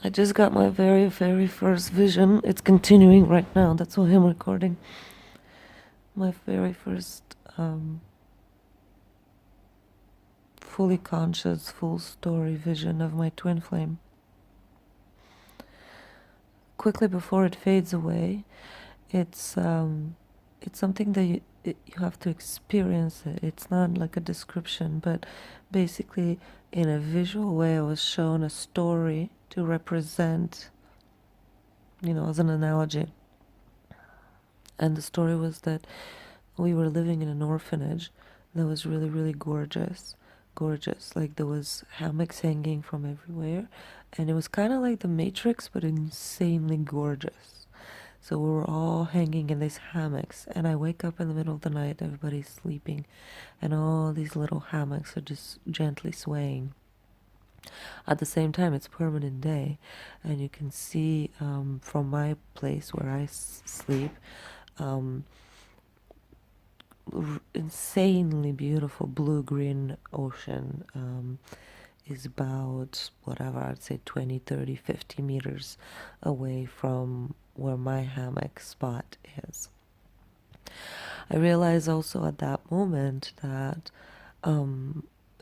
I just got my very, very first vision. It's continuing right now. That's why I'm recording. My very first fully conscious, full story vision of my twin flame. Quickly before it fades away, it's something that you have to experience it. It's not like a description, but basically in a visual way I was shown a story to represent, as an analogy. And the story was that we were living in an orphanage that was really, really gorgeous. Gorgeous. Like there was hammocks hanging from everywhere. And it was kind of like the Matrix, but insanely gorgeous. So we were all hanging in these hammocks. And I wake up in the middle of the night, everybody's sleeping. And all these little hammocks are just gently swaying. At the same time, it's permanent day. And you can see from my place where I sleep, um, insanely beautiful blue-green ocean is about, whatever, I'd say 20, 30, 50 meters away from where my hammock spot is. I realized also at that moment that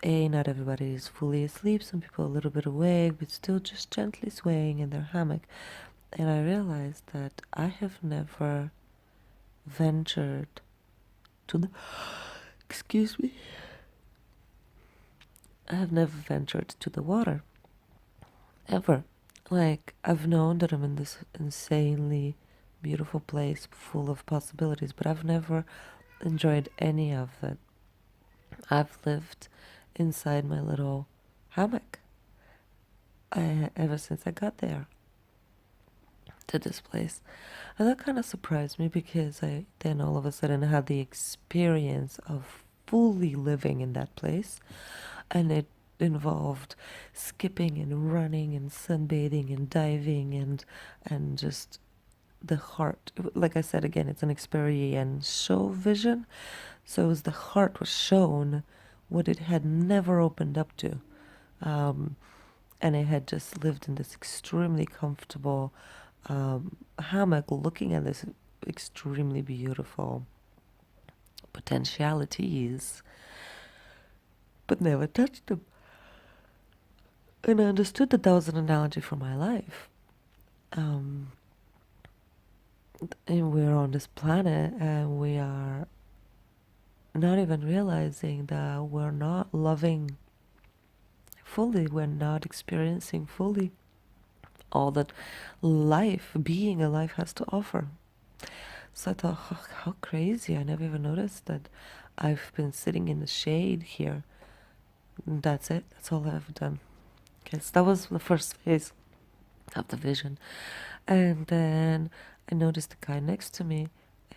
not everybody is fully asleep. Some people are a little bit awake, but still just gently swaying in their hammock. And I realized that I have never ventured to the excuse me, I have never ventured to the water, ever. Like, I've known that I'm in this insanely beautiful place full of possibilities, but I've never enjoyed any of it. I've lived inside my little hammock ever since I got there to this place. And that kind of surprised me because I then all of a sudden had the experience of fully living in that place. And it involved skipping and running and sunbathing and diving and just the heart. Like I said again, it's an experiential vision. So it was the heart was shown what it had never opened up to. And it had just lived in this extremely comfortable hammock looking at this extremely beautiful potentialities, but never touched them. And I understood that that was an analogy for my life. And we're on this planet and we are not even realizing that we're not loving fully, we're not experiencing fully all that life, being alive, has to offer. So I thought, oh, how crazy. I never even noticed that I've been sitting in the shade here. And that's it. That's all I've done. Okay, so that was the first phase of the vision. And then I noticed the guy next to me,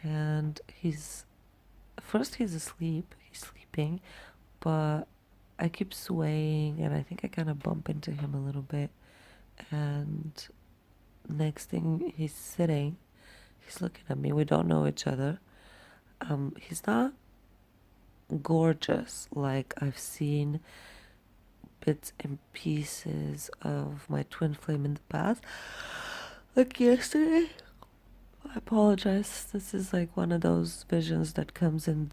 and he's asleep. He's sleeping, but I keep swaying, and I think I kind of bump into him a little bit. And next thing, he's sitting. He's looking at me. We don't know each other. He's not gorgeous like I've seen bits and pieces of my twin flame in the past. Like yesterday. I apologize. This is like one of those visions that comes in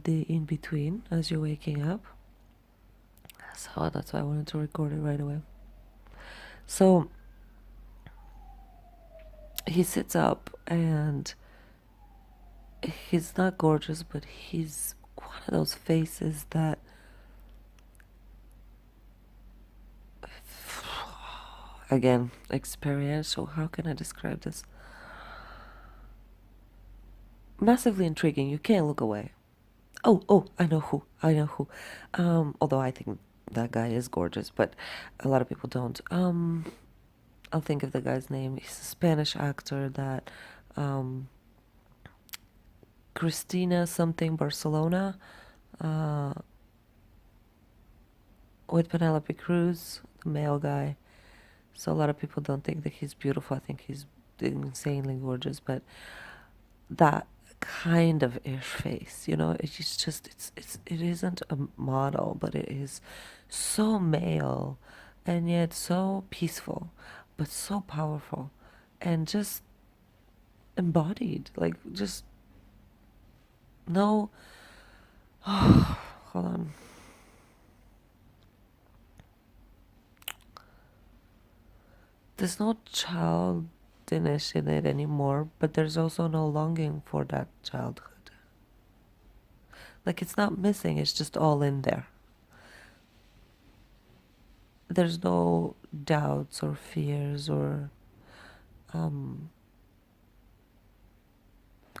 the in between as you're waking up. So that's why I wanted to record it right away. So he sits up and he's not gorgeous, but he's one of those faces that again, experiential. How can I describe this? Massively intriguing. You can't look away. Oh, I know who. Although I think that guy is gorgeous, but a lot of people don't. I'll think of the guy's name. He's a Spanish actor that, Christina something Barcelona, uh, with Penelope Cruz, the male guy. So a lot of people don't think that he's beautiful. I think he's insanely gorgeous, but that kind of ish face, it's just it isn't a model, but it is so male and yet so peaceful, but so powerful and just embodied. Like, just no. Hold on. There's no childishness in it anymore, but there's also no longing for that childhood. Like, it's not missing, it's just all in there. There's no doubts or fears or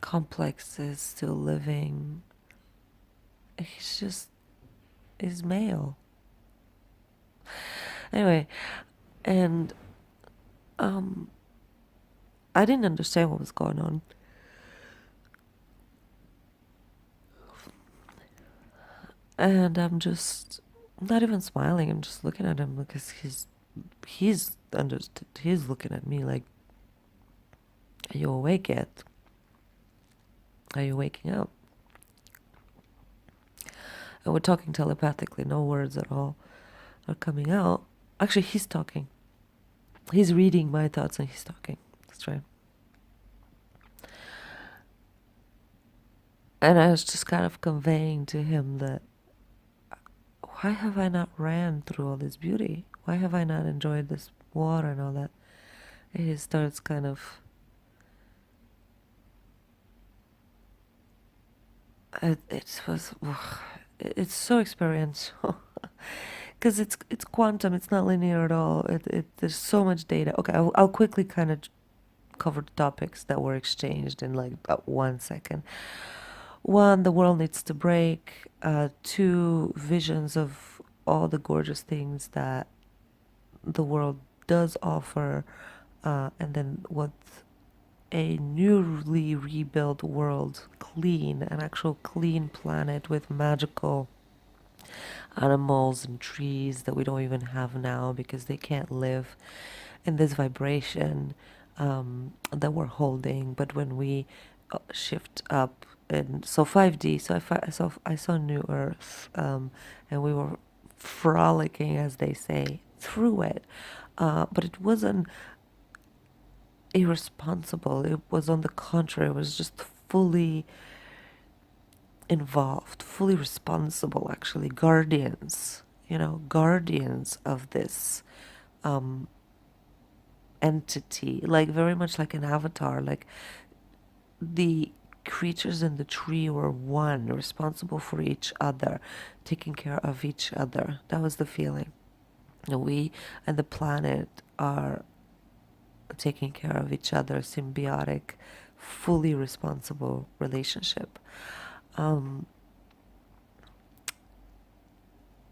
complexes still living. He's just, is male. Anyway, and I didn't understand what was going on. And I'm just not even smiling. I'm just looking at him because he's understood. He's looking at me like, "Are you awake yet? Are you waking up?" And we're talking telepathically. No words at all are coming out. Actually, he's talking. He's reading my thoughts and he's talking. That's right. And I was just kind of conveying to him that, why have I not ran through all this beauty? Why have I not enjoyed this water and all that? And he starts kind of, it's so experiential. Because it's quantum, it's not linear at all. There's so much data. Okay, I'll quickly kind of cover the topics that were exchanged in like 1 second. One, the world needs to break. Two, visions of all the gorgeous things that the world does offer. And then what a newly rebuilt world, clean, an actual clean planet with magical animals and trees that we don't even have now because they can't live in this vibration that we're holding. But when we shift up, and so 5D, so I saw New Earth, and we were frolicking, as they say, through it. But it wasn't irresponsible. It was, on the contrary, it was just fully involved, fully responsible, actually, guardians, guardians of this entity, like very much like an avatar. Like, the creatures in the tree were one, responsible for each other, taking care of each other. That was the feeling. And we and the planet are taking care of each other, symbiotic, fully responsible relationship.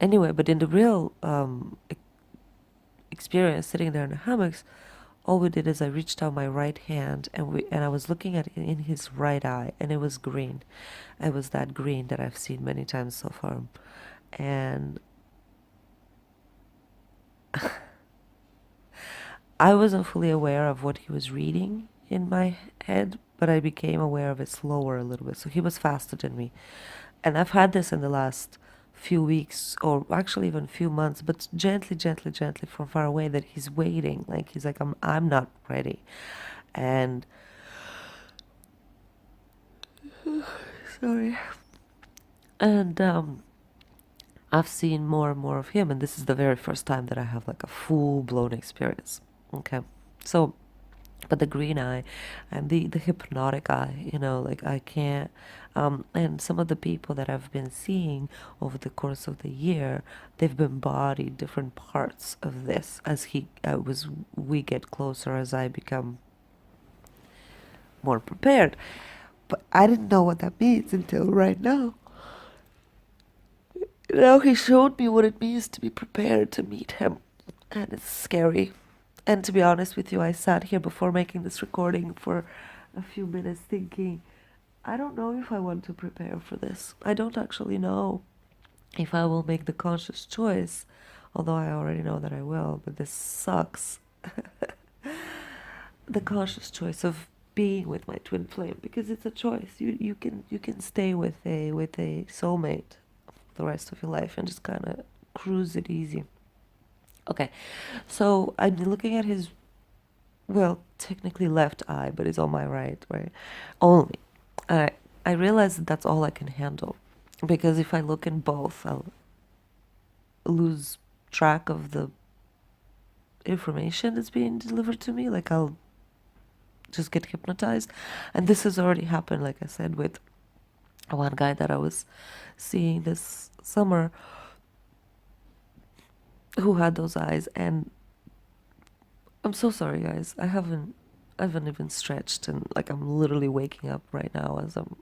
Anyway, but in the real experience, sitting there in the hammocks, all we did is I reached out my right hand and I was looking at it in his right eye, and it was green. It was that green that I've seen many times so far. And I wasn't fully aware of what he was reading in my head, but I became aware of it slower a little bit. So he was faster than me. And I've had this in the last few weeks, or actually even few months, but gently, gently, gently from far away, that he's waiting. Like, he's like, I'm not ready. And sorry. And I've seen more and more of him, and this is the very first time that I have like a full-blown experience. Okay. So, but the green eye and the hypnotic eye, like, I can't, and some of the people that I've been seeing over the course of the year, they've embodied different parts of this as we get closer, as I become more prepared. But I didn't know what that means until right now. Now he showed me what it means to be prepared to meet him, and it's scary. And to be honest with you, I sat here before making this recording for a few minutes thinking, I don't know if I want to prepare for this. I don't actually know if I will make the conscious choice, although I already know that I will, but this sucks. The conscious choice of being with my twin flame, because it's a choice. You can stay with a soulmate the rest of your life and just kind of cruise it easy. Okay, so I'm looking at his well, technically left eye, but it's on my right, only. I I realize that that's all I can handle, because if I look in both, I'll lose track of the information that's being delivered to me. Like I'll just get hypnotized, and this has already happened. Like I said, with one guy that I was seeing this summer who had those eyes, and I'm so sorry, guys. I haven't even stretched, and like I'm literally waking up right now as I'm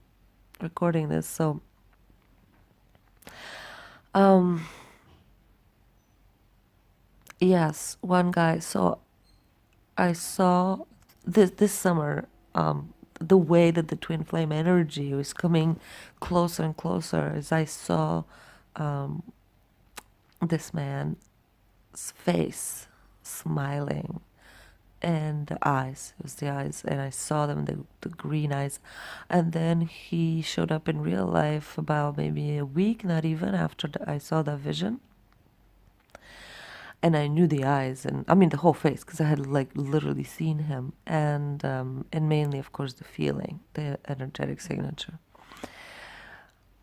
recording this. So, um, yes, one guy. So I saw this summer, the way that the twin flame energy was coming closer and closer as I saw, um, this man's face smiling, and the eyes. It was the eyes, and I saw them, the green eyes. And then he showed up in real life about maybe a week, not even, after I saw that vision. And I knew the eyes, and I mean the whole face, because I had like literally seen him, and mainly, of course, the feeling, the energetic signature.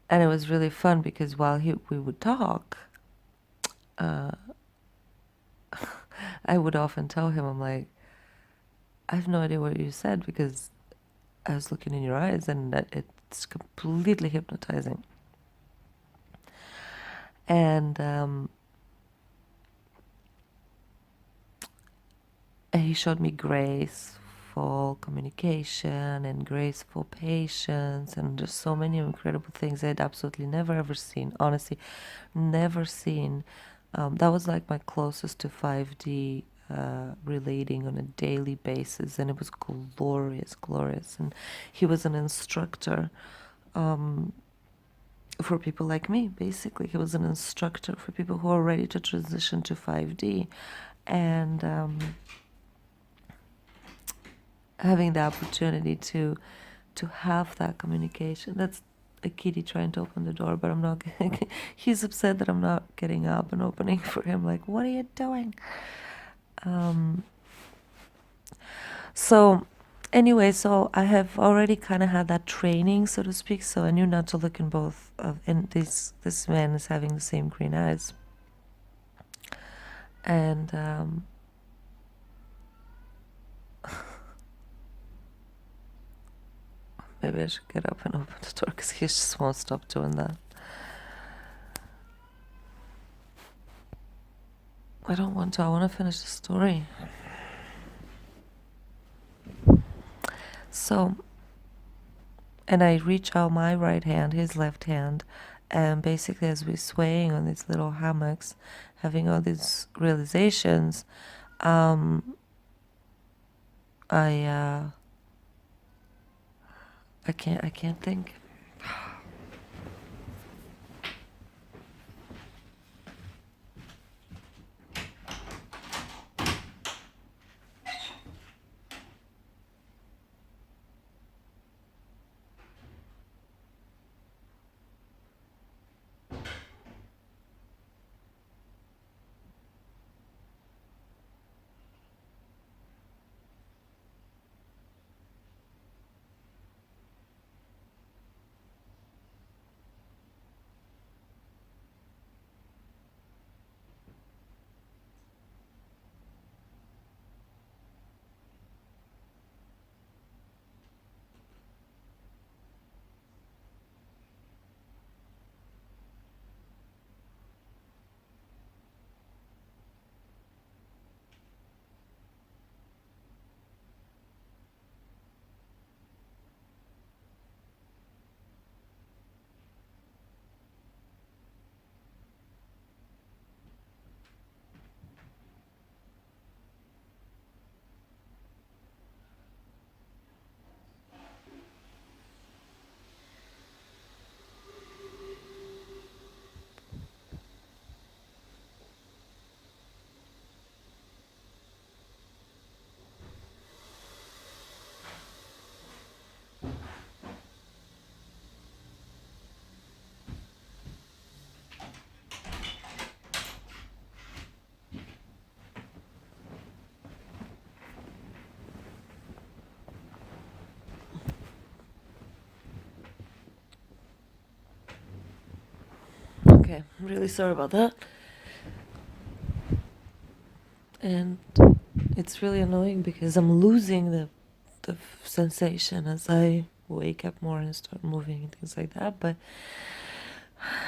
And it was really fun because while we would talk, uh, I would often tell him, I'm like, I have no idea what you said, because I was looking in your eyes, and that it's completely hypnotizing. And he showed me graceful communication and graceful patience, and just so many incredible things I'd absolutely never ever seen. Honestly, never seen. That was like my closest to 5D relating on a daily basis, and it was glorious, glorious. And he was an instructor. Um, for people like me, basically. He was an instructor for people who are ready to transition to 5D. And having the opportunity to have that communication. That's a kitty trying to open the door, but I'm not. He's upset that I'm not getting up and opening for him. Like, what are you doing? Um, so, anyway, so I have already kind of had that training, so to speak. So I knew not to look in both. And this man is having the same green eyes, and maybe I should get up and open the door, because he just won't stop doing that. I don't want to. I want to finish the story. So, and I reach out my right hand, his left hand, and basically, as we're swaying on these little hammocks, having all these realizations, um, I I can't think. Okay, I'm really sorry about that. And it's really annoying because I'm losing the sensation as I wake up more and start moving and things like that. But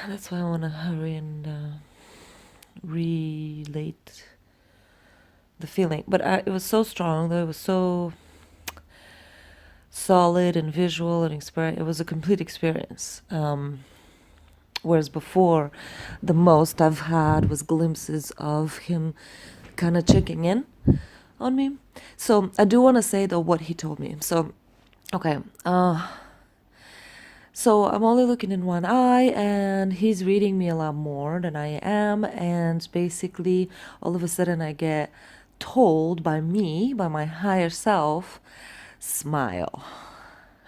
that's why I want to hurry and relate the feeling. But it was so strong, though. It was so solid and visual and experience. It was a complete experience. Whereas before, the most I've had was glimpses of him kind of checking in on me. So I do want to say though what he told me. So, okay. So I'm only looking in one eye, and he's reading me a lot more than I am. And basically, all of a sudden, I get told by me, by my higher self, smile.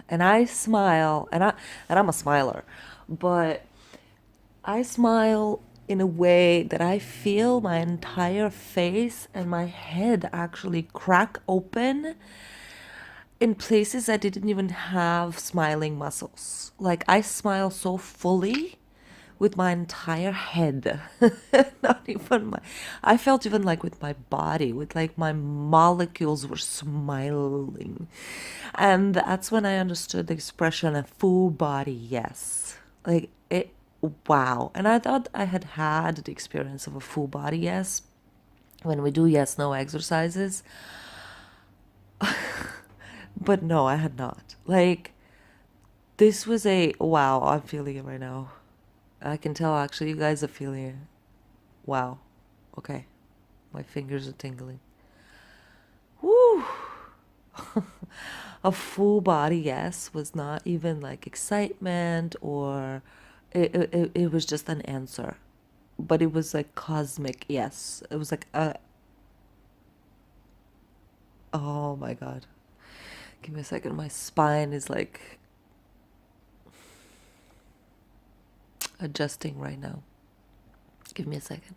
And I smile, and I'm a smiler, but I smile in a way that I feel my entire face and my head actually crack open in places I didn't even have smiling muscles. Like I smile so fully with my entire head. Not even my, I felt even like with my body, with like my molecules were smiling. And that's when I understood the expression a full body yes. Like it, wow. And I thought I had had the experience of a full body yes when we do yes no exercises. But no, I had not. Like, this was a wow, I'm feeling it right now. I can tell actually you guys are feeling it. Wow. Okay. My fingers are tingling. Woo! A full body yes was not even like excitement or it was just an answer. But it was like cosmic yes. It was like a, oh my God. Give me a second. My spine is like adjusting right now. Give me a second.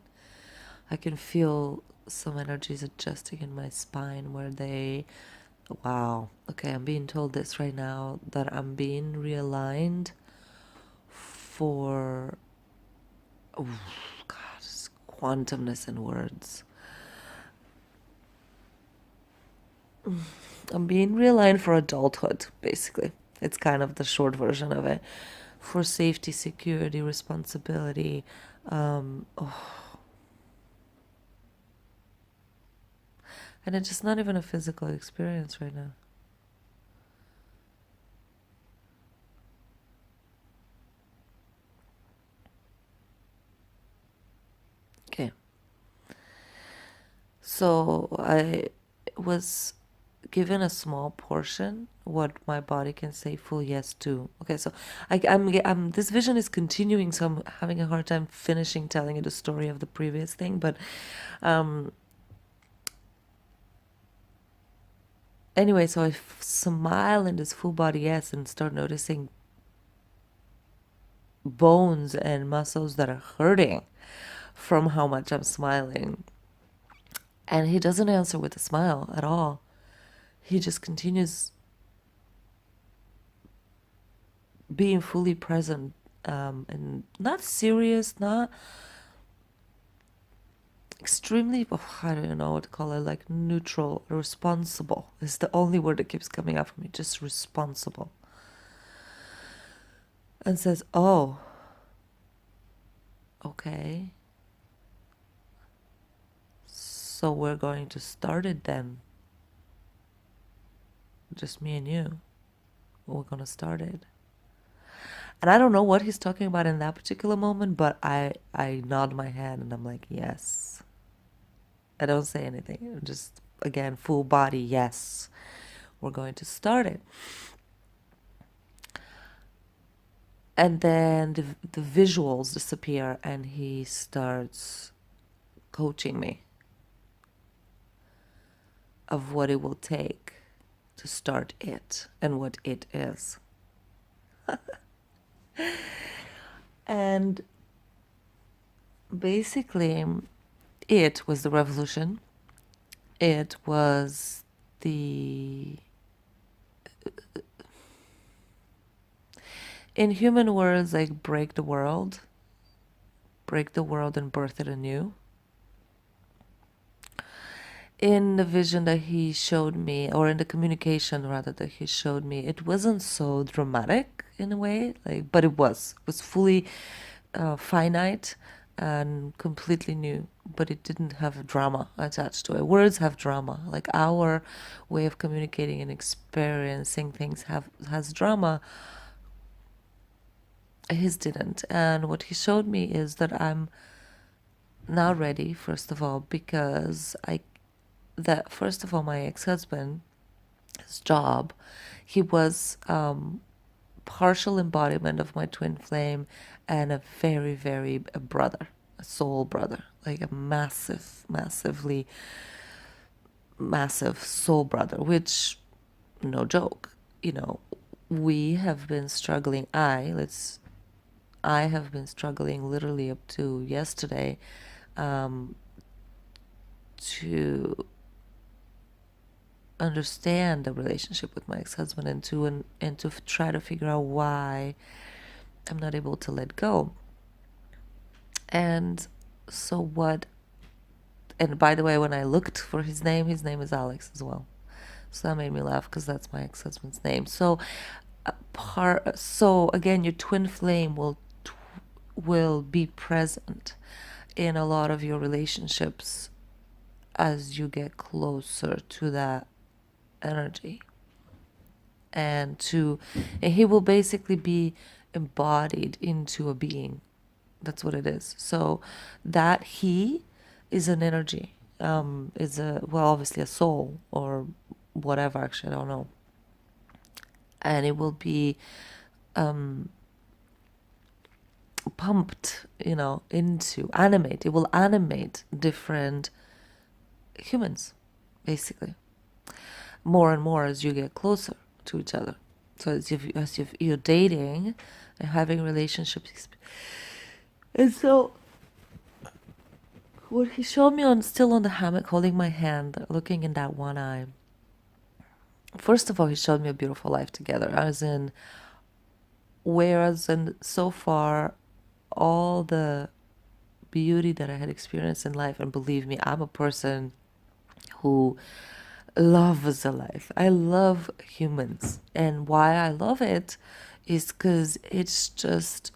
I can feel some energies adjusting in my spine where they, wow. Okay, I'm being told this right now that I'm being realigned for, oh, God, it's quantumness in words. I'm being realigned for adulthood, basically. It's kind of the short version of it. For safety, security, responsibility. Oh. And it's just not even a physical experience right now. Okay. So I was given a small portion what my body can say full yes to. Okay, so I'm this vision is continuing, so I'm having a hard time finishing telling you the story of the previous thing. But anyway, so I smile in this full body yes and start noticing bones and muscles that are hurting from how much I'm smiling. And he doesn't answer with a smile at all. He just continues being fully present, and not serious, not extremely, oh, I don't know what to call it, like neutral, responsible is the only word that keeps coming out for me, just responsible. And says, oh, okay. So we're going to start it then. Just me and you. We're going to start it. And I don't know what he's talking about in that particular moment, but I nod my head and I'm like, yes. I don't say anything. I'm just, again, full body, yes. We're going to start it. And then the visuals disappear and he starts coaching me of what it will take to start it and what it is. And basically, it was the revolution. It was the, in human words, like break the world. break the world and birth it anew. In the vision that he showed me, or in the communication rather that he showed me, it wasn't so dramatic in a way, like, but it was fully finite and completely new, but it didn't have drama attached to it. Words have drama, like our way of communicating and experiencing things has drama. His didn't. And what he showed me is that I'm now ready, first of all, because first of all, my ex-husband, his job, he was partial embodiment of my twin flame and a very, very a brother, a soul brother, like a massive soul brother, which, no joke, we have been struggling. I have been struggling literally up to yesterday to understand the relationship with my ex-husband and to try to figure out why I'm not able to let go. And so what, and by the way, when I looked for his name is Alex as well. So that made me laugh because that's my ex-husband's name. So so again, your twin flame will be present in a lot of your relationships as you get closer to that energy, and he will basically be embodied into a being. That's what it is. So that he is an energy, is obviously a soul or whatever, actually I don't know, and it will be pumped into animate. It will animate different humans, basically, more and more as you get closer to each other. So as you're dating and having relationships. And so what he showed me still on the hammock, holding my hand, looking in that one eye. First of all, he showed me a beautiful life together. Whereas so far, all the beauty that I had experienced in life, and believe me, I'm a person who loves life. I love humans. And why I love it is because it's just,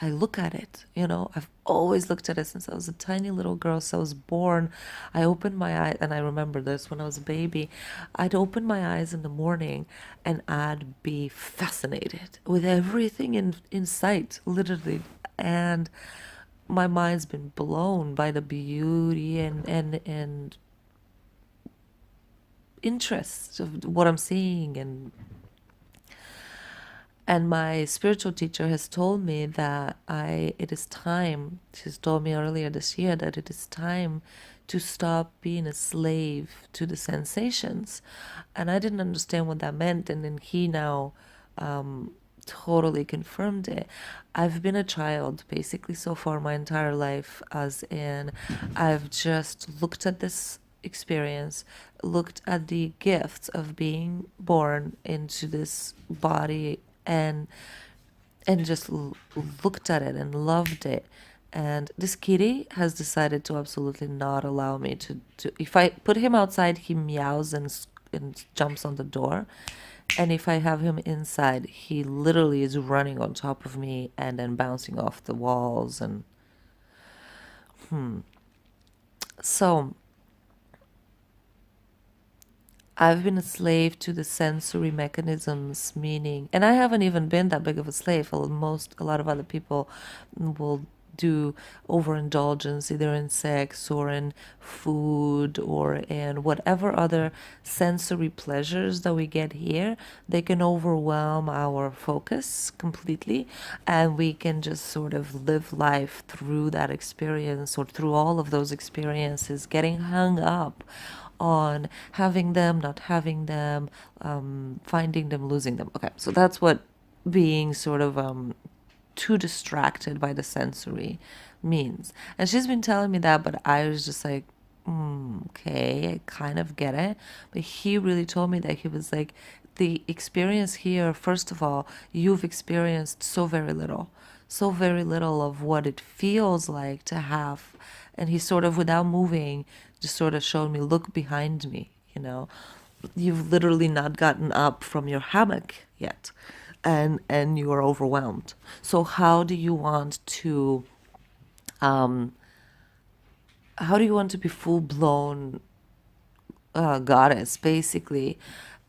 I look at it, I've always looked at it since I was a tiny little girl. So I was born, I opened my eyes, and I remember this when I was a baby. I'd open my eyes in the morning and I'd be fascinated with everything in sight, literally. And my mind's been blown by the beauty and interest of what I'm seeing, and my spiritual teacher has told me that it is time. She's told me earlier this year that it is time to stop being a slave to the sensations, and I didn't understand what that meant. And then he now totally confirmed it. I've been a child basically so far my entire life, as in I've just looked at this experience, looked at the gifts of being born into this body, and just looked at it and loved it. And this kitty has decided to absolutely not allow me to if I put him outside, he meows and jumps on the door. And if I have him inside, he literally is running on top of me and then bouncing off the walls. And so I've been a slave to the sensory mechanisms, meaning, and I haven't even been that big of a slave. A lot of other people will do overindulgence either in sex or in food or in whatever other sensory pleasures that we get here. They can overwhelm our focus completely, and we can just sort of live life through that experience or through all of those experiences, getting hung up on having them, not having them, finding them, losing them. Okay, so that's what being sort of too distracted by the sensory means. And she's been telling me that, but I was just like, okay, I kind of get it. But he really told me that he was like, the experience here, first of all, you've experienced so very little. so very little of what it feels like to have. And he sort of, without moving, just sort of showed me, look behind me, you know. You've literally not gotten up from your hammock yet, and you are overwhelmed. So um how do you want to be full blown goddess, basically,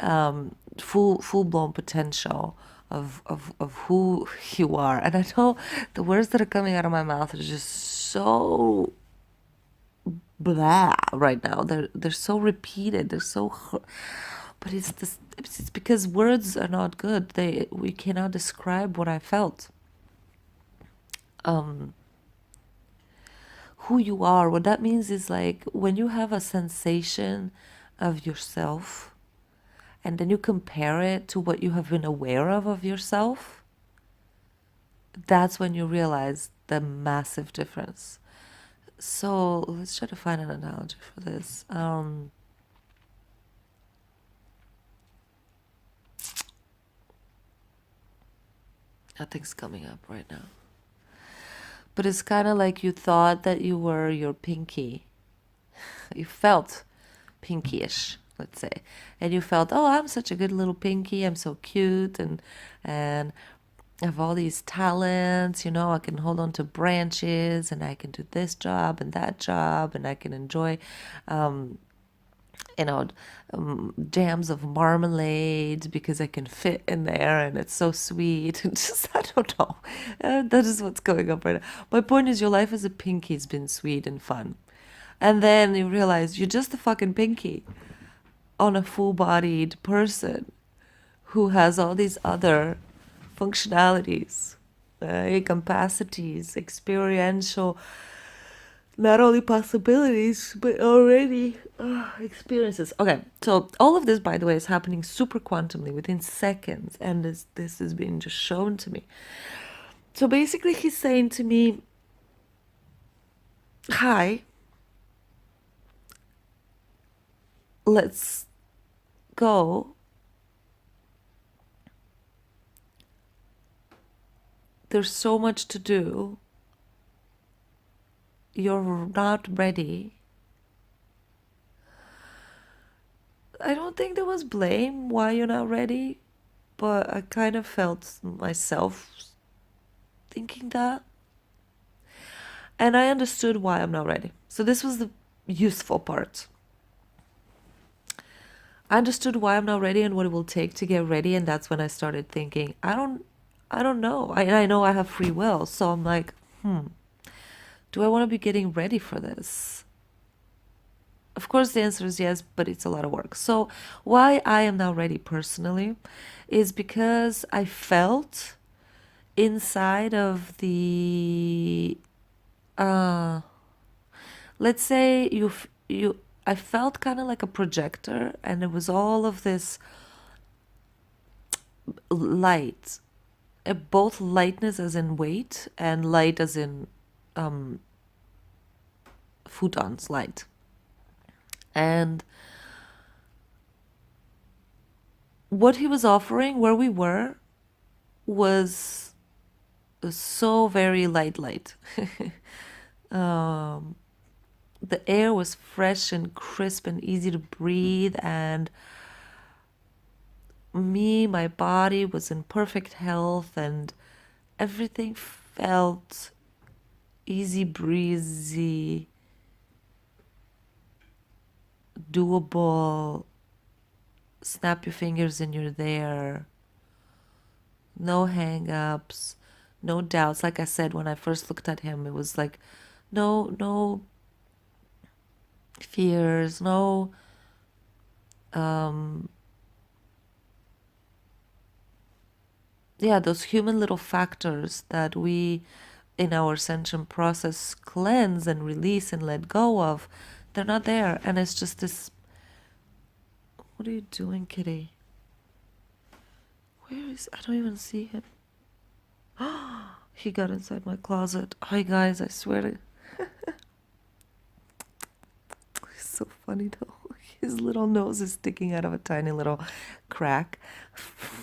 full blown potential of who you are? And I know the words that are coming out of my mouth are just so blah right now. They're so repeated. They're so, but it's this. It's because words are not good. We cannot describe what I felt. Who you are. What that means is like when you have a sensation of yourself and then you compare it to what you have been aware of yourself, that's when you realize the massive difference. So let's try to find an analogy for this. Nothing's coming up right now. But it's kind of like you thought that you were your pinky. You felt pinkyish, let's say. And you felt, oh, I'm such a good little pinky. I'm so cute and I have all these talents, you know, I can hold on to branches and I can do this job and that job and I can enjoy you know, jams of marmalade because I can fit in there and it's so sweet. And just, I don't know. That is what's going up right now. My point is, your life as a pinky has been sweet and fun. And then you realize you're just a fucking pinky on a full bodied person who has all these other functionalities, capacities, experiential, not only possibilities, but already experiences. Okay, so all of this, by the way, is happening super quantumly within seconds, and this is being just shown to me. So basically, he's saying to me, hi, let's go. There's so much to do. You're not ready. I don't think there was blame why you're not ready, but I kind of felt myself thinking that. And I understood why I'm not ready. So this was the useful part. I understood why I'm not ready and what it will take to get ready, and that's when I started thinking, I don't know. I know I have free will, so I'm like, do I want to be getting ready for this? Of course, the answer is yes, but it's a lot of work. So why I am now ready personally is because I felt inside of the, let's say I felt kind of like a projector, and it was all of this light, both lightness as in weight and light as in photons, light. And what he was offering, where we were, was so very light. The air was fresh and crisp and easy to breathe, and my body was in perfect health, and everything felt easy breezy, doable, snap your fingers and you're there, no hang-ups, no doubts. Like I said, when I first looked at him, it was like no fears, no those human little factors that we in our ascension process cleanse and release and let go of. They're not there, and it's just this. What are you doing, kitty? Where is... I don't even see him. He got inside my closet. Hi guys, I swear to... He's so funny though. His little nose is sticking out of a tiny little crack,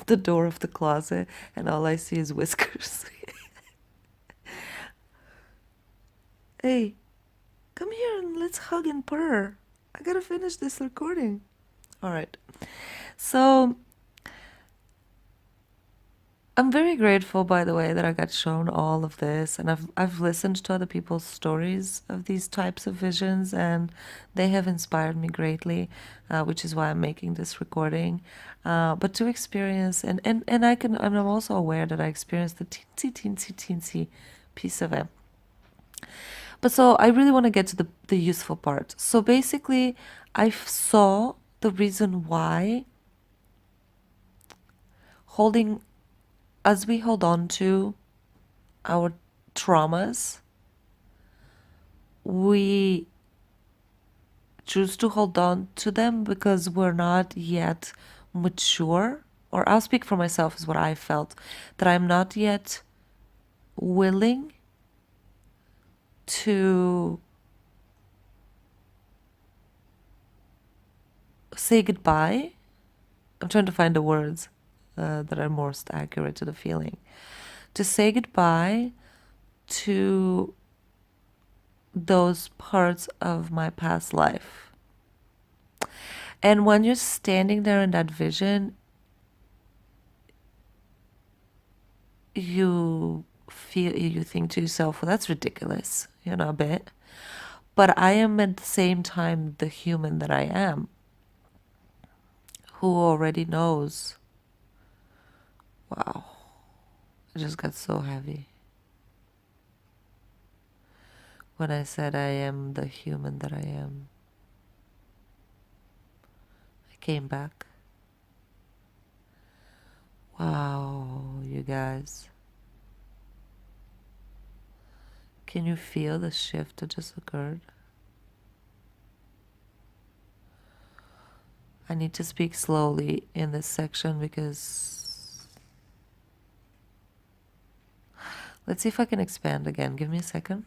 the door of the closet, and all I see is whiskers. Hey, come here and let's hug and purr. I gotta finish this recording. All right. So I'm very grateful, by the way, that I got shown all of this, and I've listened to other people's stories of these types of visions, and they have inspired me greatly, which is why I'm making this recording. But to experience, and I'm also aware that I experienced the teensy piece of it. But so I really want to get to the useful part. So basically, I saw the reason why holding as we hold on to our traumas, we choose to hold on to them because we're not yet mature. Or I'll speak for myself, is what I felt, that I'm not yet willing to say goodbye. I'm trying to find the words that are most accurate to the feeling. To say goodbye to those parts of my past life. And when you're standing there in that vision, you think to yourself, well, that's ridiculous, a bit. But I am at the same time the human that I am, who already knows. Wow, it just got so heavy when I said I am the human that I am. I came back. Wow, you guys. Can you feel the shift that just occurred? I need to speak slowly in this section because... Let's see if I can expand again. Give me a second.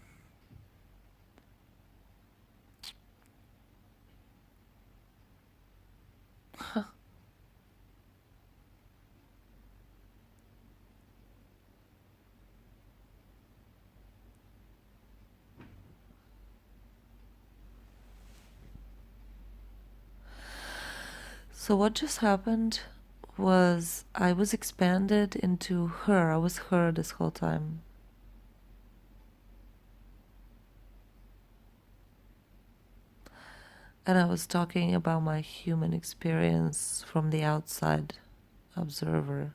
So what just happened was I was expanded into her. I was her this whole time. And I was talking about my human experience from the outside observer.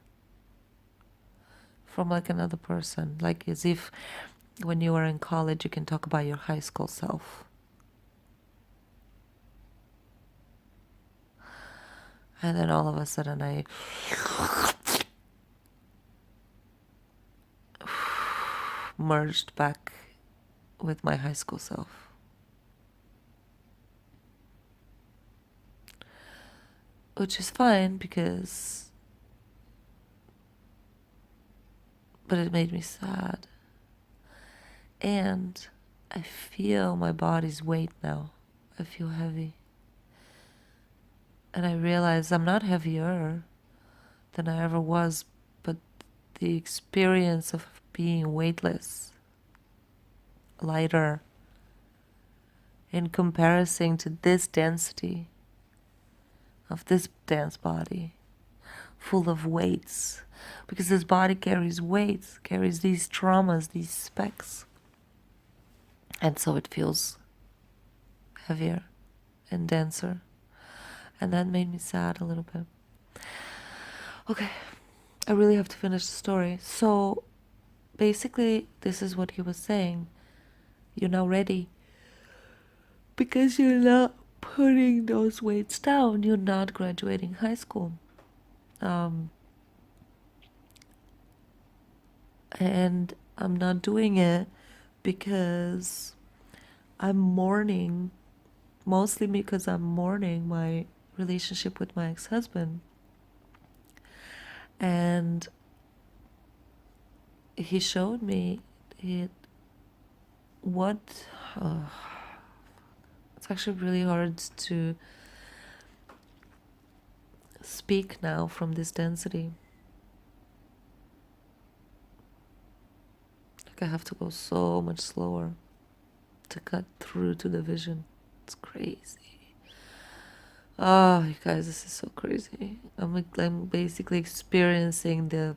From like another person. Like as if when you were in college you can talk about your high school self. And then all of a sudden I merged back with my high school self. Which is fine because... But it made me sad. And I feel my body's weight now. I feel heavy. And I realize I'm not heavier than I ever was, but the experience of being weightless, lighter, in comparison to this density of this dense body, full of weights, because this body carries weights, carries these traumas, these specks, and so it feels heavier and denser, and that made me sad a little bit. Okay, I really have to finish the story. So basically this is what he was saying. You're now ready because you're not putting those weights down. You're not graduating high school. And I'm not doing it because I'm mourning, mostly because I'm mourning my relationship with my ex-husband. And he showed me what it's actually really hard to speak now from this density. Like I have to go so much slower. to cut through to the vision. It's crazy. Oh, you guys, this is so crazy. I'm basically experiencing the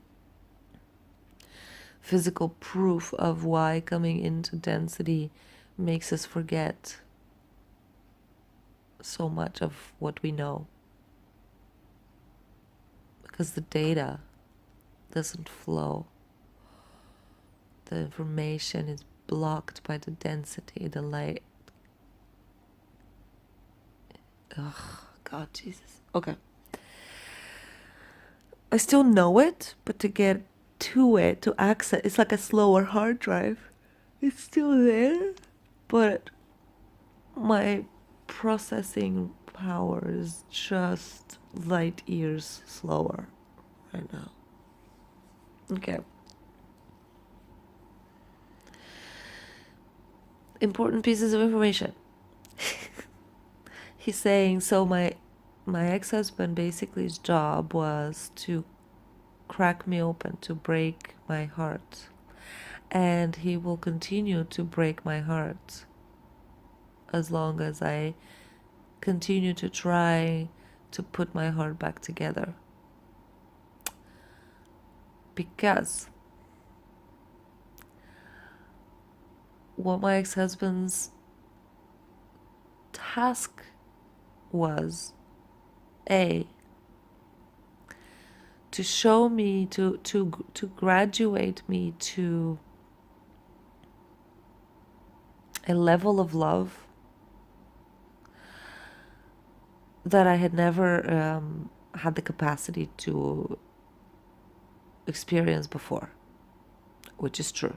physical proof of why coming into density makes us forget so much of what we know. Because the data doesn't flow. The information is blocked by the density, the light. Ugh, God, Jesus. Okay. I still know it, but to get to it, to access, it's like a slower hard drive. It's still there, but my processing power is just light years slower right now. Okay. Important pieces of information. He's saying, so my ex-husband, basically his job was to crack me open, to break my heart. And he will continue to break my heart as long as I continue to try to put my heart back together. Because what my ex-husband's task was, A, to show me, to graduate me to a level of love that I had never had the capacity to experience before, which is true.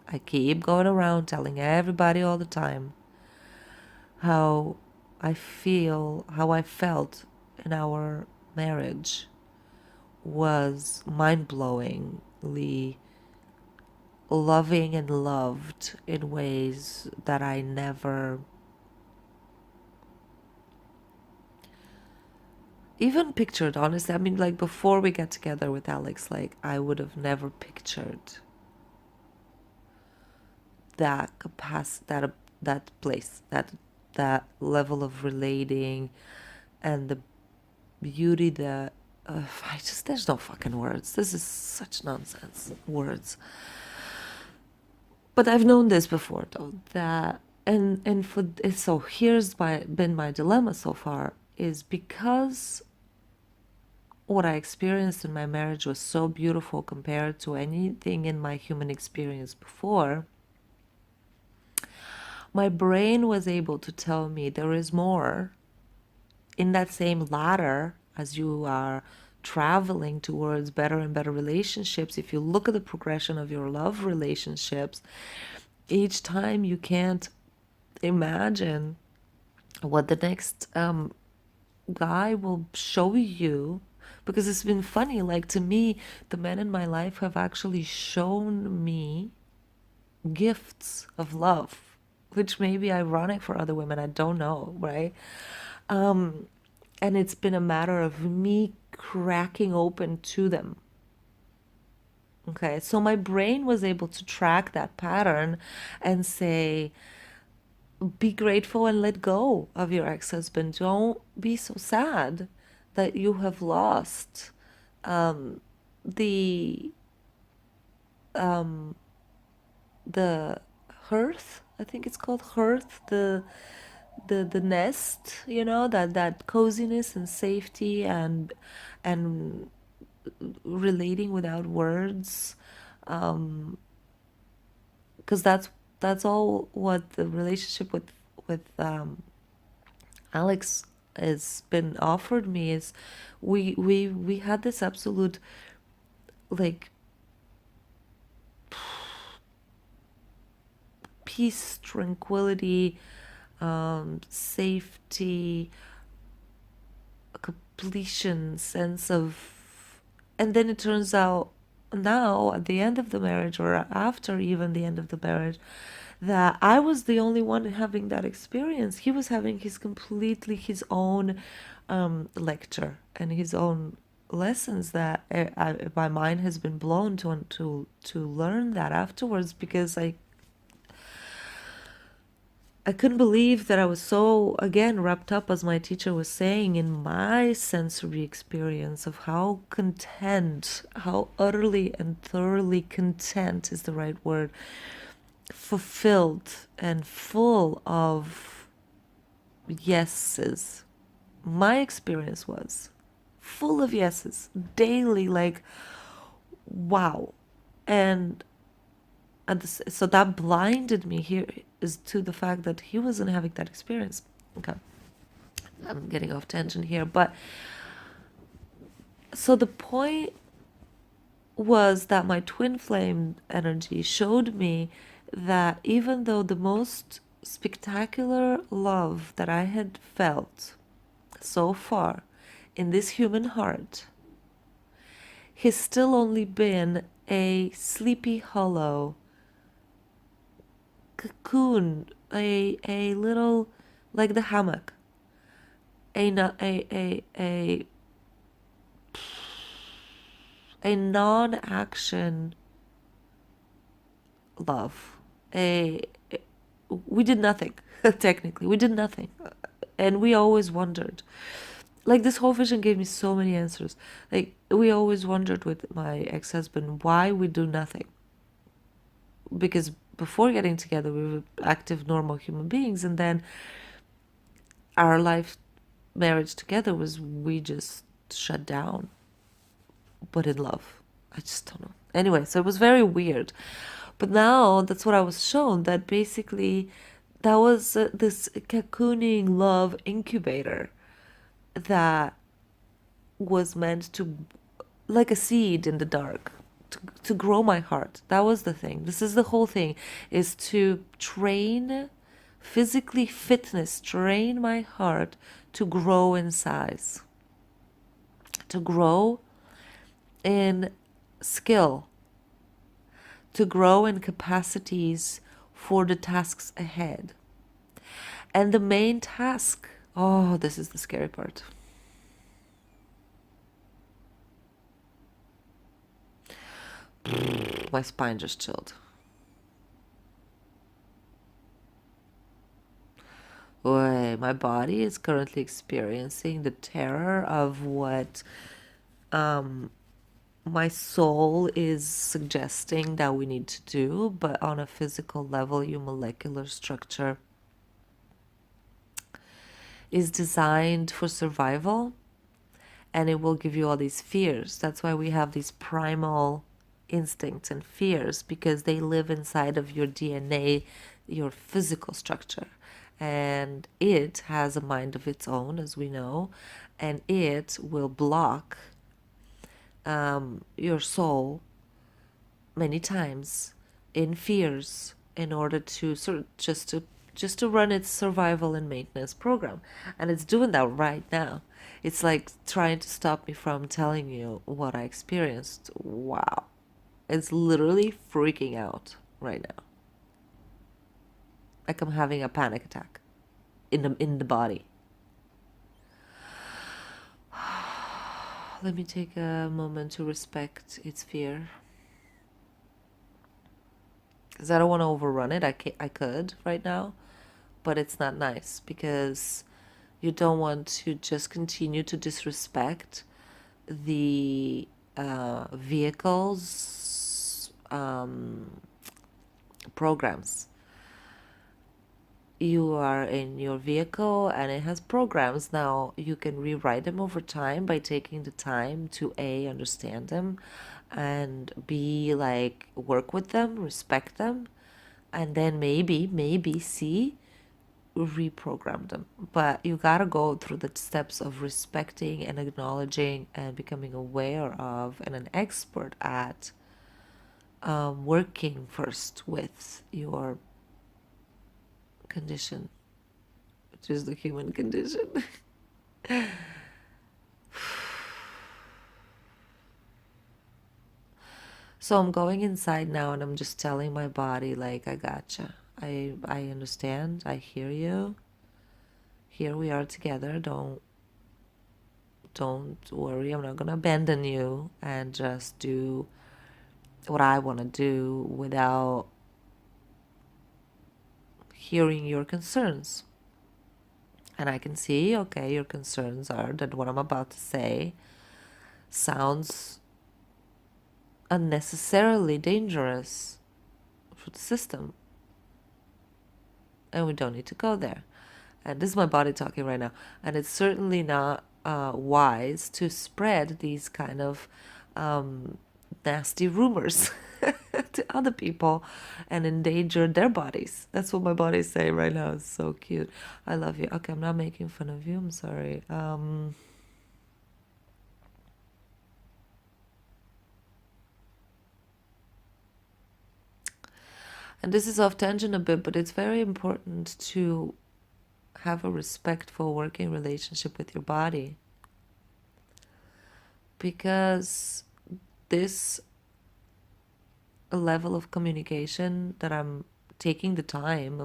I keep going around telling everybody all the time how I feel, how I felt in our marriage was mind-blowingly loving and loved in ways that I never even pictured, honestly. I mean, like, before we got together with Alex, like, I would have never pictured that capacity, that place, that level of relating, and the beauty that there's no fucking words. This is such nonsense words. But I've known this before, though, that and for so here's been my dilemma so far, is because what I experienced in my marriage was so beautiful compared to anything in my human experience before. My brain was able to tell me there is more in that same ladder as you are traveling towards better and better relationships. If you look at the progression of your love relationships, each time you can't imagine what the next guy will show you, because it's been funny, like, to me, the men in my life have actually shown me gifts of love, which may be ironic for other women, I don't know, right? And it's been a matter of me cracking open to them. Okay, so my brain was able to track that pattern and say, be grateful and let go of your ex-husband. Don't be so sad that you have lost the the hearth. I think it's called hearth. The nest. You know, that coziness and safety and relating without words. Because that's all what the relationship with Alex has been offered me, is we had this absolute, like, peace, tranquility, safety, completion, sense of, and then it turns out now at the end of the marriage, or after even the end of the marriage, that I was the only one having that experience. He was having completely his own lecture and his own lessons that my mind has been blown to learn that afterwards, because I couldn't believe that I was so, again, wrapped up, as my teacher was saying, in my sensory experience of how content, how utterly and thoroughly content is the right word, fulfilled and full of yeses. My experience was full of yeses daily, like, wow. And so that blinded me here is to the fact that he wasn't having that experience. Okay, I'm getting off tangent here, but so the point was that my twin flame energy showed me that even though the most spectacular love that I had felt so far in this human heart has still only been a sleepy hollow cocoon, a little, like the hammock, a non-action love. We did nothing. Technically we did nothing, and we always wondered, like, this whole vision gave me so many answers. Like, we always wondered with my ex-husband why we do nothing, because before getting together we were active normal human beings, and then our life marriage together was we just shut down, but in love. I just don't know. Anyway, so it was very weird. But now that's what I was shown, that basically that was this cocooning love incubator that was meant to, like a seed in the dark, to grow my heart. That was the thing. This is the whole thing, is to train, physically fitness, train my heart to grow in size, to grow in skill, to grow in capacities for the tasks ahead. And the main task, oh, this is the scary part. My spine just chilled. Boy, my body is currently experiencing the terror of what my soul is suggesting that we need to do, but on a physical level, your molecular structure is designed for survival, and it will give you all these fears. That's why we have these primal instincts and fears, because they live inside of your DNA, your physical structure. And it has a mind of its own, as we know, and it will block your soul many times in fears in order to sort of just to run its survival and maintenance program. And it's doing that right now. It's like trying to stop me from telling you what I experienced. Wow. It's literally freaking out right now. Like I'm having a panic attack in the body. Let me take a moment to respect its fear, because I don't want to overrun it. I could right now, but it's not nice, because you don't want to just continue to disrespect the vehicle's programs. You are in your vehicle and it has programs. Now you can rewrite them over time by taking the time to A, understand them, and B, like, work with them, respect them, and then maybe C, reprogram them. But you gotta go through the steps of respecting and acknowledging and becoming aware of and an expert at working first with your condition, which is the human condition. So I'm going inside now and I'm just telling my body, like, I gotcha. I understand. I hear you. Here we are together. Don't worry. I'm not gonna abandon you and just do what I want to do without hearing your concerns. And I can see, okay, your concerns are that what I'm about to say sounds unnecessarily dangerous for the system. And we don't need to go there. And this is my body talking right now. And it's certainly not wise to spread these kind of nasty rumors to other people and endanger their bodies. That's what my body is saying right now. It's so cute. I love you. Okay, I'm not making fun of you. I'm sorry. And this is off tangent a bit, but it's very important to have a respectful working relationship with your body. Because this level of communication that I'm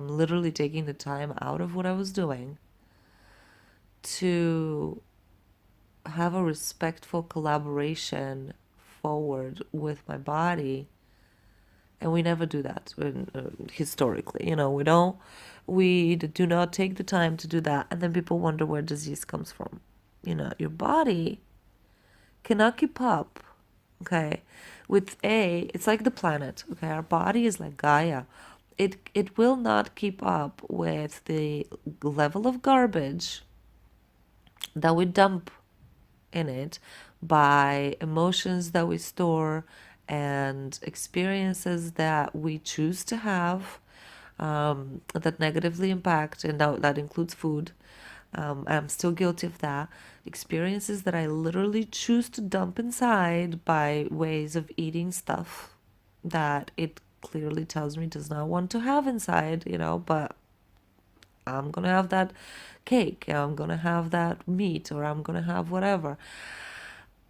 literally taking the time out of what I was doing to have a respectful collaboration forward with my body. And we never do that historically. We do not take the time to do that. And then people wonder where disease comes from. Your body cannot keep up, okay, it's like the planet, okay? Our body is like Gaia. It will not keep up with the level of garbage that we dump in it by emotions that we store and experiences that we choose to have that negatively impact, and that includes food. I'm still guilty of that. Experiences that I literally choose to dump inside by ways of eating stuff that it clearly tells me does not want to have inside, but I'm gonna have that cake, I'm gonna have that meat, or I'm gonna have whatever.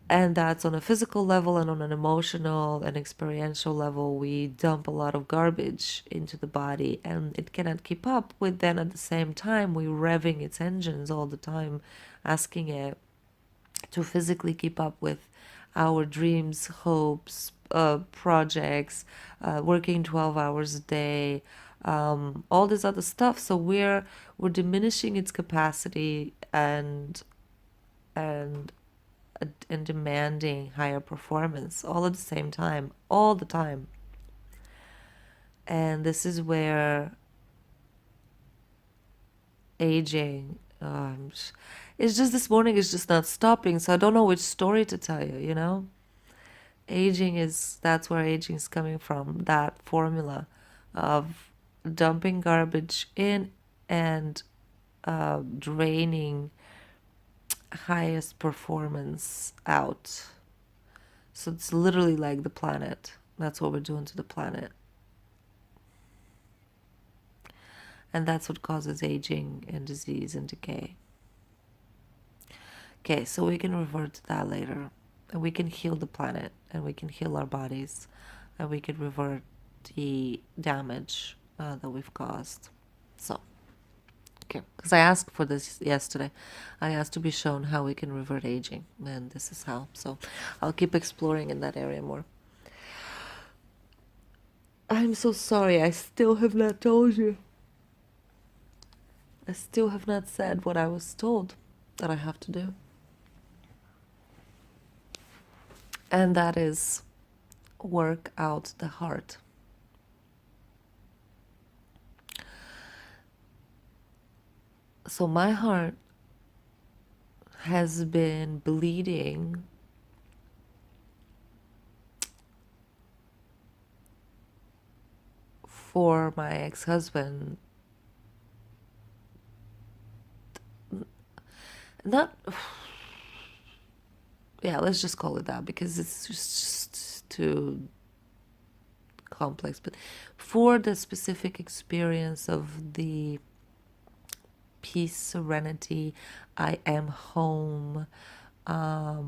And that's on a physical level, and on an emotional and experiential level, we dump a lot of garbage into the body, and it cannot keep up with. Then at the same time, we're revving its engines all the time, asking it to physically keep up with our dreams, hopes, projects, working 12 hours a day, all this other stuff. So we're diminishing its capacity and demanding higher performance all at the same time, all the time. And this is where aging, it's just this morning is just not stopping, so I don't know which story to tell you. That's where aging is coming from, that formula of dumping garbage in and draining highest performance out. So it's literally like the planet. That's what we're doing to the planet. And that's what causes aging and disease and decay. Okay, so we can revert to that later. And we can heal the planet, and we can heal our bodies, and we can revert the damage that we've caused. So, okay, because I asked for this yesterday. I asked to be shown how we can revert aging, and this is how. So I'll keep exploring in that area more. I'm so sorry, I still have not told you. I still have not said what I was told that I have to do. And that is work out the heart. So my heart has been bleeding for my ex-husband. Not, yeah, let's just call it that, because it's just too complex. But for the specific experience of the peace, serenity, I am home, I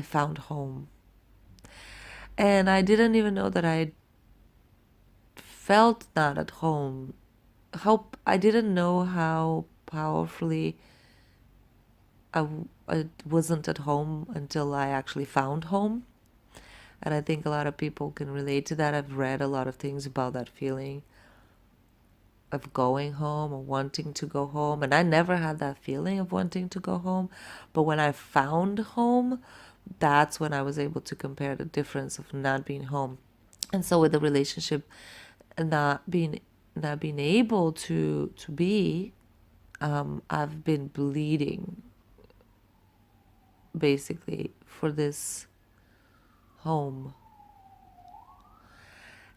found home. And I didn't even know that I felt not at home. I didn't know how powerfully I wasn't at home until I actually found home. And I think a lot of people can relate to that. I've read a lot of things about that feeling. going home or wanting to go home. And I never had that feeling of wanting to go home. But when I found home, that's when I was able to compare the difference of not being home. And so with the relationship not being able to be, I've been bleeding basically for this home.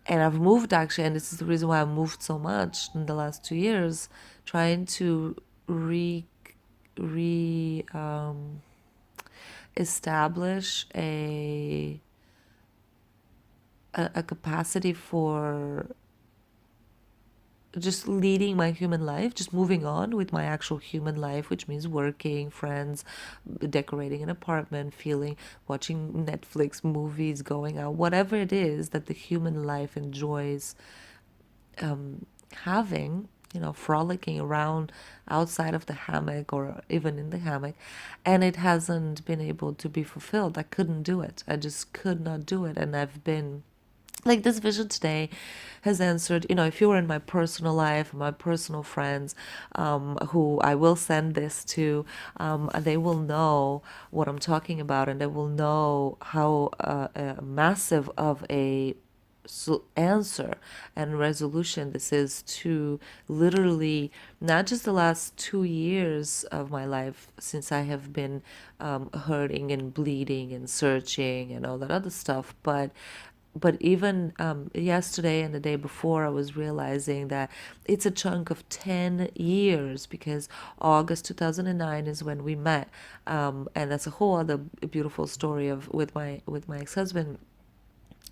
And I've moved actually, and this is the reason why I moved so much in the last 2 years, trying to re establish a capacity for just leading my human life, just moving on with my actual human life, which means working, friends, decorating an apartment, watching Netflix movies, going out, whatever it is that the human life enjoys having, frolicking around outside of the hammock or even in the hammock. And it hasn't been able to be fulfilled. I couldn't do it. I just could not do it. And I've been like, this vision today has answered, if you were in my personal life, my personal friends, who I will send this to, they will know what I'm talking about, and they will know how massive of a answer and resolution this is to literally not just the last 2 years of my life, since I have been hurting and bleeding and searching and all that other stuff, but even yesterday and the day before, I was realizing that it's a chunk of 10 years, because August 2009 is when we met, and that's a whole other beautiful story of with my ex-husband,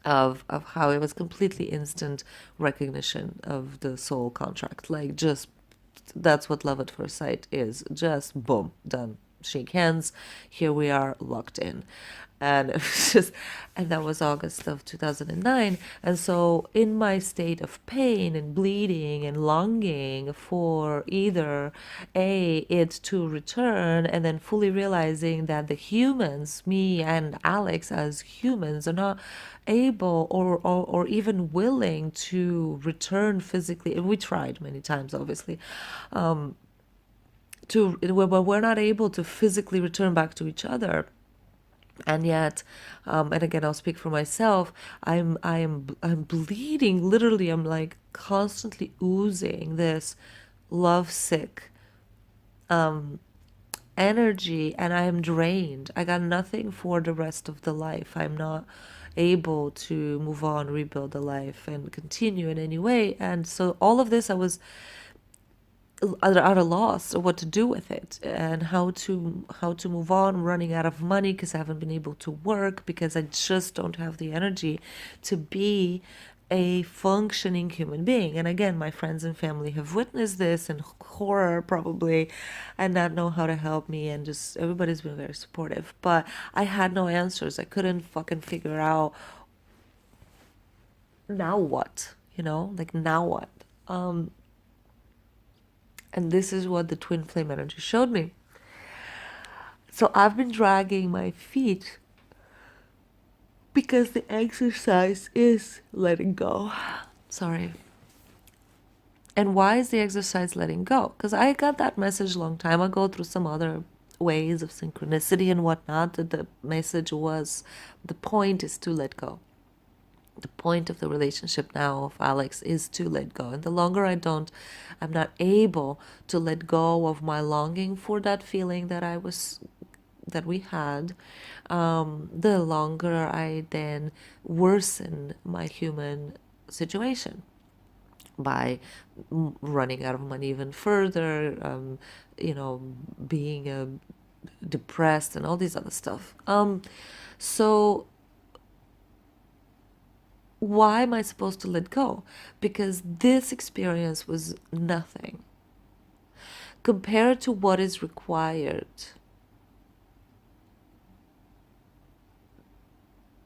of how it was completely instant recognition of the soul contract. Like, just, that's what love at first sight is. Just boom, done. Shake hands. Here we are, locked in. And it was just, and that was August of 2009. And so, in my state of pain and bleeding and longing for either it to return, and then fully realizing that the humans, me and Alex as humans, are not able or even willing to return physically. And we tried many times, obviously, but we're not able to physically return back to each other. And yet, and again, I'll speak for myself, I'm bleeding, literally. I'm like constantly oozing this lovesick energy, and I am drained. I got nothing for the rest of the life. I'm not able to move on, rebuild the life, and continue in any way. And so all of this, I was at a loss of what to do with it, and how to move on. Running out of money because I haven't been able to work, because I just don't have the energy to be a functioning human being. And again, my friends and family have witnessed this in horror probably, and not know how to help me, and just everybody's been very supportive, but I had no answers. I couldn't fucking figure out now what, like, now what. And this is what the twin flame energy showed me. So I've been dragging my feet because the exercise is letting go. Sorry. And why is the exercise letting go? Because I got that message a long time ago through some other ways of synchronicity and whatnot, that the message was, the point is to let go. The point of the relationship now of Alex is to let go. And the longer I'm not able to let go of my longing for that feeling that we had, the longer I then worsen my human situation by running out of money even further, being depressed and all these other stuff. So why am I supposed to let go? Because this experience was nothing compared to what is required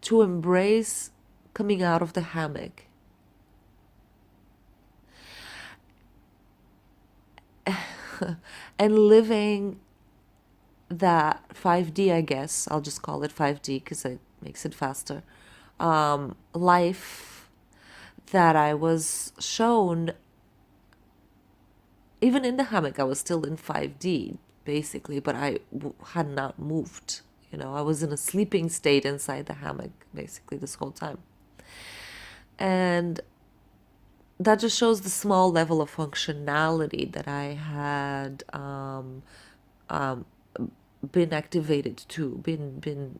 to embrace coming out of the hammock and living that 5D, I guess, I'll just call it 5D because it makes it faster, life that I was shown even in the hammock, I was still in 5D, basically, but had not moved. You know, I was in a sleeping state inside the hammock, basically, this whole time. And that just shows the small level of functionality that I had been activated to, been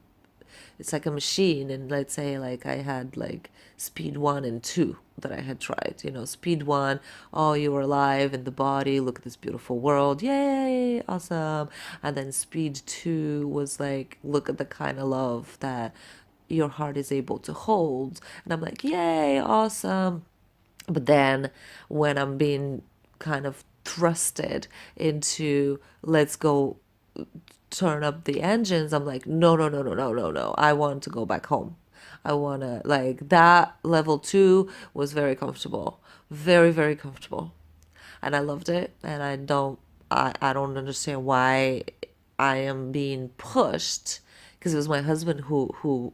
it's like a machine. And let's say like I had like speed 1 and 2 that I had tried. You know, speed 1, oh, you were alive in the body, look at this beautiful world, yay, awesome. And then speed 2 was like, look at the kind of love that your heart is able to hold. And I'm like, yay, awesome. But then when I'm being kind of thrusted into, let's go turn up the engines, I'm like, no, no, no, no, no, no, no. I want to go back home. I want to, like, that level 2 was very comfortable. Very, very comfortable. And I loved it. And I don't understand why I am being pushed, because it was my husband who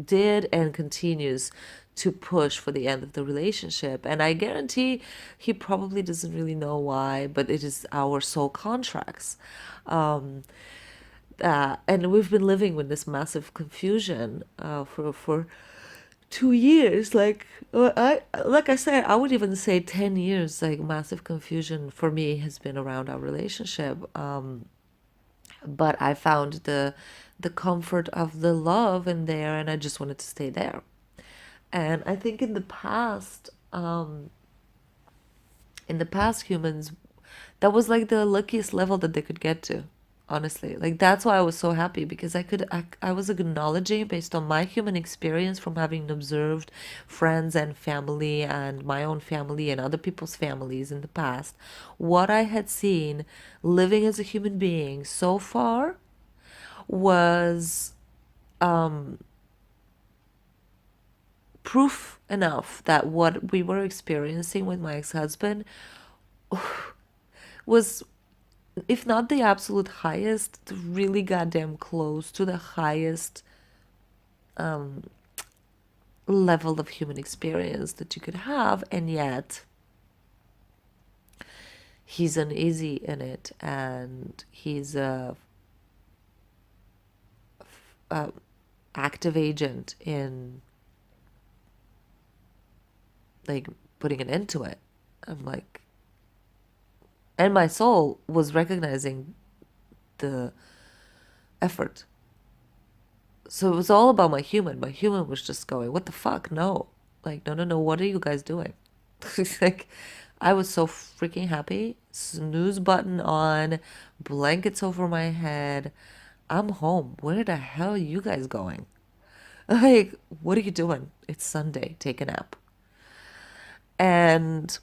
did and continues to push for the end of the relationship. And I guarantee he probably doesn't really know why, but it is our soul contracts. And we've been living with this massive confusion for 2 years. Like I said, I would even say 10 years. Like, massive confusion for me has been around our relationship. But I found the comfort of the love in there, and I just wanted to stay there. And I think in the past, humans, that was like the luckiest level that they could get to, honestly. Like, that's why I was so happy, because I was acknowledging, based on my human experience from having observed friends and family and my own family and other people's families in the past, what I had seen living as a human being so far was proof enough that what we were experiencing with my ex-husband was, if not the absolute highest, really goddamn close to the highest level of human experience that you could have. And yet he's uneasy in it, and he's a active agent in, like, putting an end to it. I'm like, and my soul was recognizing the effort. So it was all about my human. My human was just going, what the fuck? No. Like, no, no, no. What are you guys doing? Like, I was so freaking happy. Snooze button on, blankets over my head. I'm home. Where the hell are you guys going? Like, what are you doing? It's Sunday. Take a nap. And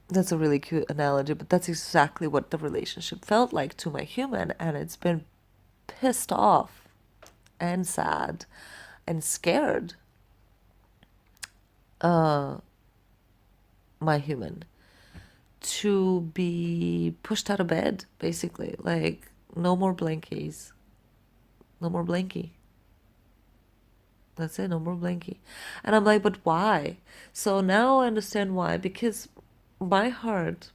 that's a really cute analogy, but that's exactly what the relationship felt like to my human. And it's been pissed off and sad and scared, my human, to be pushed out of bed, basically. Like, no more blankies. No more blankie. That's it, no more blankie. And I'm like, but why? So now I understand why. Because my heart,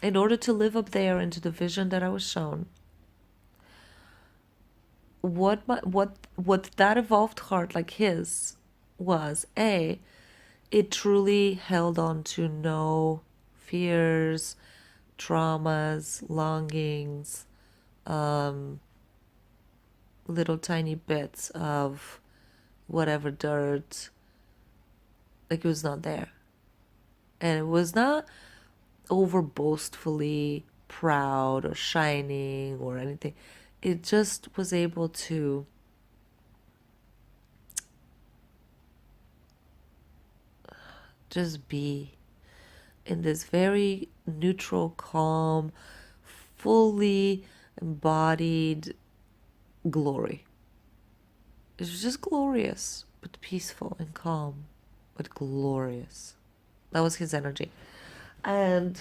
in order to live up there into the vision that I was shown, what that evolved heart, like his, was, it truly held on to no fears, traumas, longings, little tiny bits of whatever dirt. Like, it was not there. And it was not over boastfully proud or shining or anything. It just was able to just be in this very neutral, calm, fully embodied glory. It was just glorious, but peaceful and calm, but glorious. That was his energy. And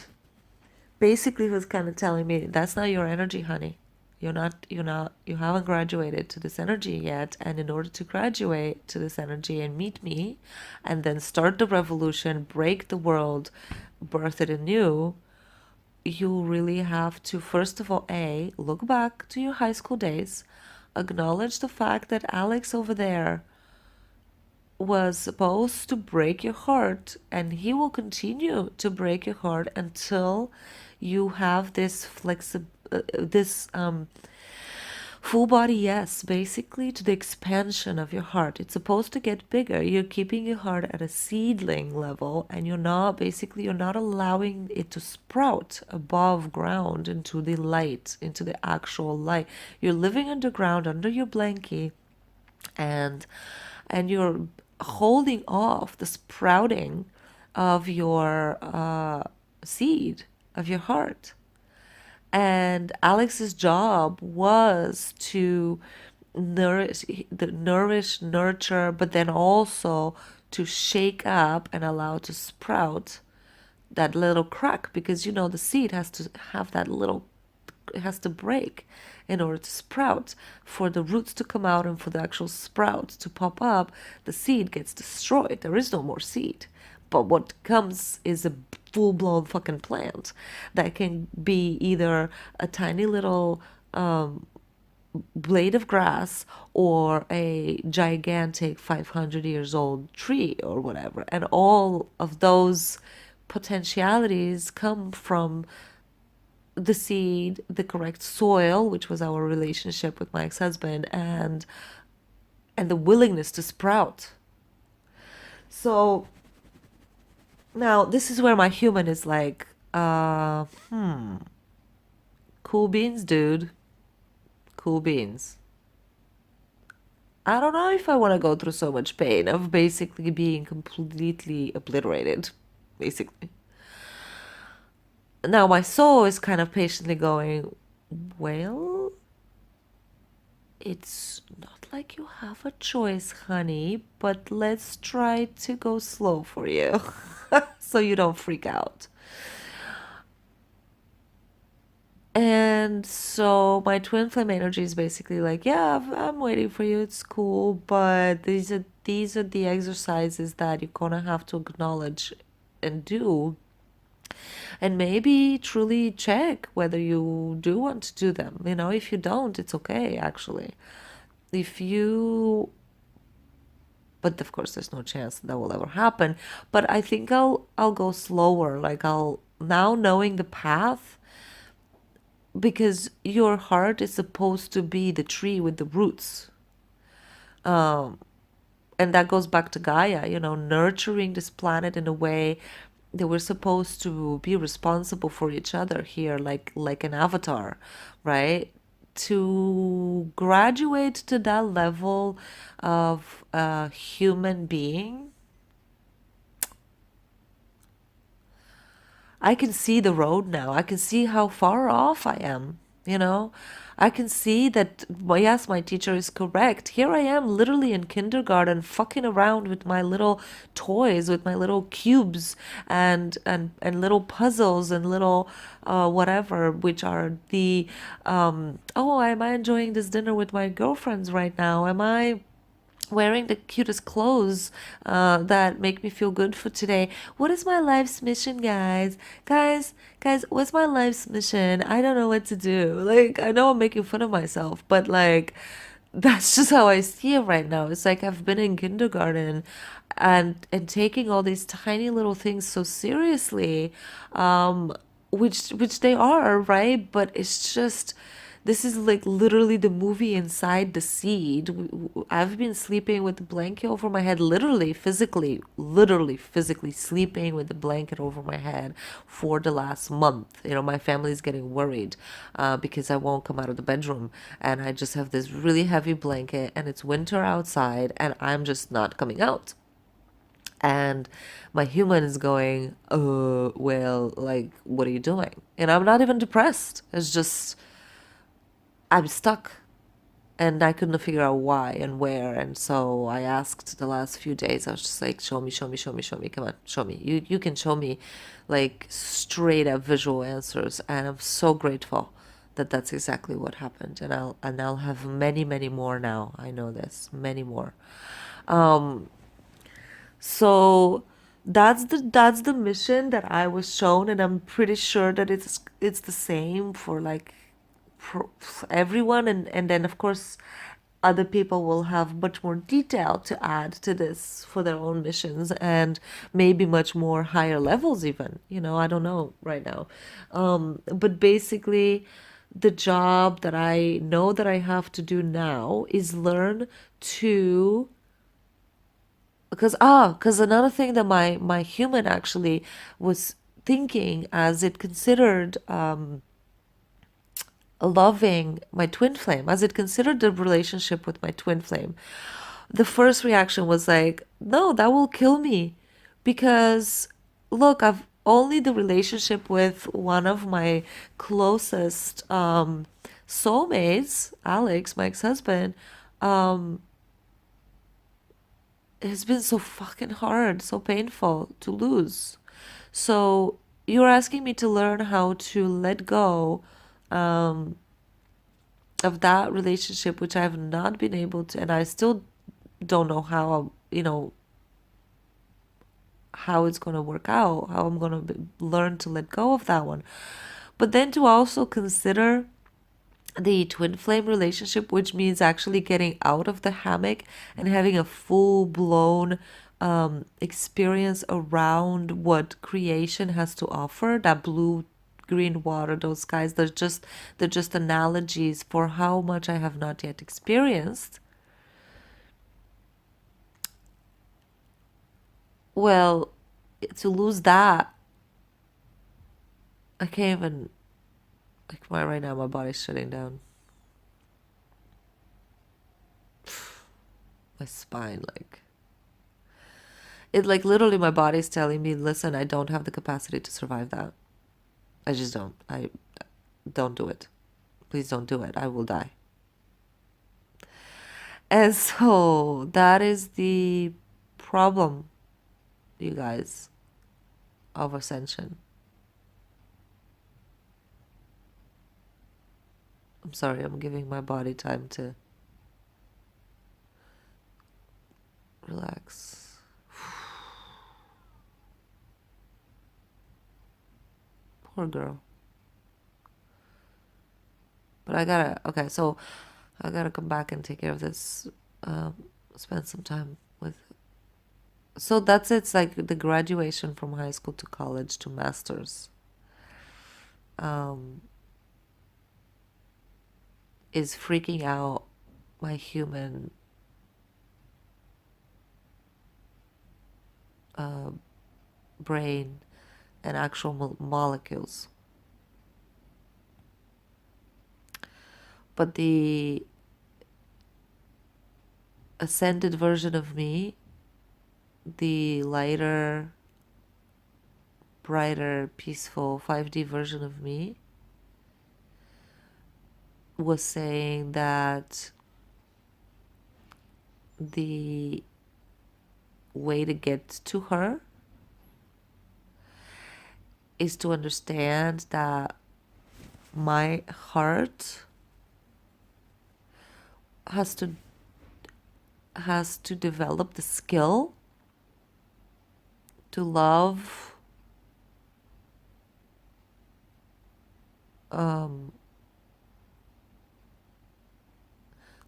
basically he was kind of telling me, that's not your energy, honey. You haven't graduated to this energy yet. And in order to graduate to this energy and meet me and then start the revolution, break the world, birth it anew, you really have to, first of all, look back to your high school days, acknowledge the fact that Alex over there was supposed to break your heart, and he will continue to break your heart until you have this this full body yes, basically, to the expansion of your heart. It's supposed to get bigger. You're keeping your heart at a seedling level, and you're not allowing it to sprout above ground into the light, into the actual light. You're living underground under your blankie, and you're holding off the sprouting of your seed of your heart. And Alex's job was to nurture, but then also to shake up and allow to sprout that little crack, because the seed has to have that little, it has to break in order to sprout. For the roots to come out and for the actual sprout to pop up, the seed gets destroyed. There is no more seed. But what comes is a full-blown fucking plant that can be either a tiny little blade of grass or a gigantic 500 years old tree or whatever. And all of those potentialities come from the seed, the correct soil, which was our relationship with my ex-husband, and the willingness to sprout. So now this is where my human is like, cool beans, dude. Cool beans. I don't know if I want to go through so much pain of basically being completely obliterated, basically. Now my soul is kind of patiently going, well, it's not like you have a choice, honey, but let's try to go slow for you so you don't freak out. And so my twin flame energy is basically like, yeah, I'm waiting for you. It's cool, but these are the exercises that you're gonna have to acknowledge and do, and maybe truly check whether you do want to do them. If you don't, it's okay, actually. If you, but of course, there's no chance that will ever happen. But I think I'll go slower. Like, I'll now, knowing the path, because your heart is supposed to be the tree with the roots. And that goes back to Gaia, nurturing this planet in a way that we're supposed to be responsible for each other here, like an avatar, right? To graduate to that level of a human being, I can see the road now. I can see how far off I am, I can see that, well, yes, my teacher is correct. Here I am, literally in kindergarten, fucking around with my little toys, with my little cubes and little puzzles and little whatever, which are the oh, am I enjoying this dinner with my girlfriends right now? Am I wearing the cutest clothes that make me feel good for today? What is my life's mission, guys? Guys, what's my life's mission? I don't know what to do. Like, I know I'm making fun of myself, but like, that's just how I see it right now. It's like I've been in kindergarten and taking all these tiny little things so seriously, which they are, right? But it's just, this is like literally the movie inside the seed. I've been sleeping with the blanket over my head, literally physically sleeping with the blanket over my head for the last month. My family's getting worried because I won't come out of the bedroom, and I just have this really heavy blanket, and it's winter outside, and I'm just not coming out. And my human is going, well, like, what are you doing? And I'm not even depressed. It's just, I'm stuck, and I couldn't figure out why and where. And so I asked the last few days, I was just like, show me, show me, show me, show me. Come on, show me. You can show me like straight up visual answers. And I'm so grateful that's exactly what happened, and I'll have many more now. I know this, many more. Um, so that's the mission that I was shown, and I'm pretty sure that it's the same for like for everyone, and then of course other people will have much more detail to add to this for their own missions, and maybe much more higher levels even, I don't know right now. But basically the job that I know that I have to do now is learn to, because another thing that my human actually was thinking, as it considered loving my twin flame, as it considered the relationship with my twin flame, the first reaction was like, no, that will kill me. Because look, I've only the relationship with one of my closest soulmates, Alex, my ex-husband, has been so fucking hard, so painful to lose. So you're asking me to learn how to let go of that relationship, which I have not been able to, and I still don't know how, how it's going to work out, how I'm going to learn to let go of that one. But then to also consider the twin flame relationship, which means actually getting out of the hammock and having a full blown experience around what creation has to offer. That blue, green water, those skies, they're just analogies for how much I have not yet experienced. Well, to lose that, I can't even, like, right now my body's shutting down. My spine, like, it, like, literally my body's telling me, listen, I don't have the capacity to survive that. I just don't. I don't do it. Please don't do it. I will die. And so that is the problem, you guys, of Ascension. I'm sorry, I'm giving my body time to relax. Poor girl. But okay, so I gotta come back and take care of this. Spend some time with. So that's it's like the graduation from high school to college to masters. Is freaking out my human brain and actual molecules. But the ascended version of me, the lighter, brighter, peaceful 5D version of me, was saying that the way to get to her is to understand that my heart has to develop the skill to love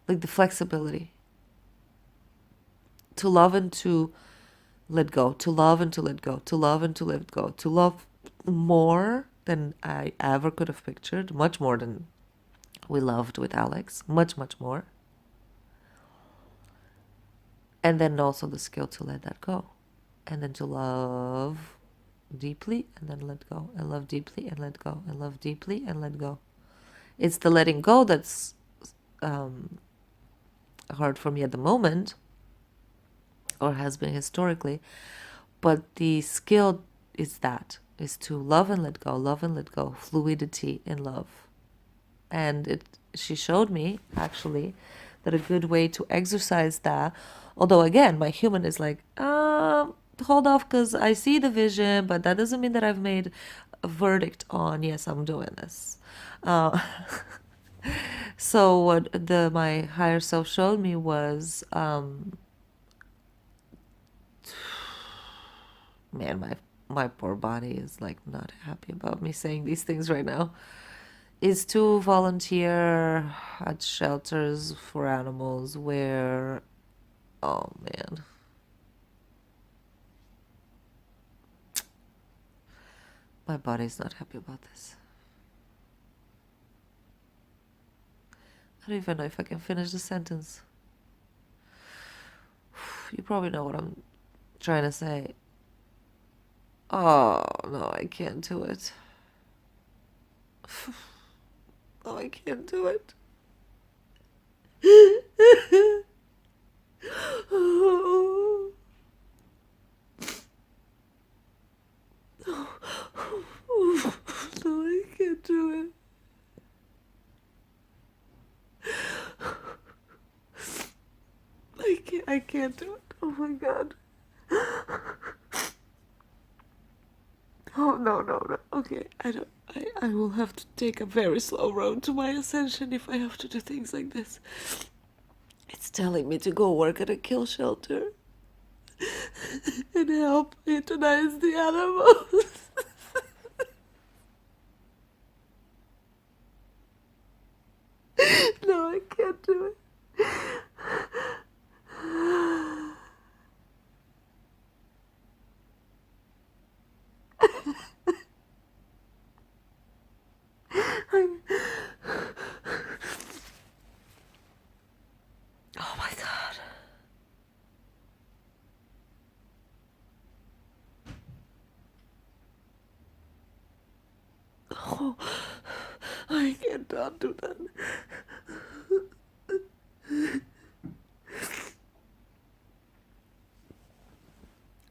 like the flexibility to love and to let go, to love and to let go, to love and to let go, to love more than I ever could have pictured, much more than we loved with Alex, much more. And then also the skill to let that go, and then to love deeply and then let go, and love deeply and let go, and love deeply and let go. It's the letting go that's hard for me at the moment, or has been historically, but the skill is to love and let go, fluidity in love. And she showed me actually that a good way to exercise that, although again my human is like, hold off, because I see the vision, but that doesn't mean that I've made a verdict on, yes, I'm doing this. Uh, so what my higher self showed me was, man, my poor body is like not happy about me saying these things right now. Is to volunteer at shelters for animals where, oh man, my body's not happy about this. I don't even know if I can finish the sentence. You probably know what I'm trying to say. Oh, no, I can't do it. No, I can't do it. Oh, no, I can't do it. I can't do it. Oh my god. Oh no, no, no. Okay, I will have to take a very slow road to my ascension if I have to do things like this. It's telling me to go work at a kill shelter and help euthanize the animals. No, I can't do it. Oh my god. Oh, I cannot do that.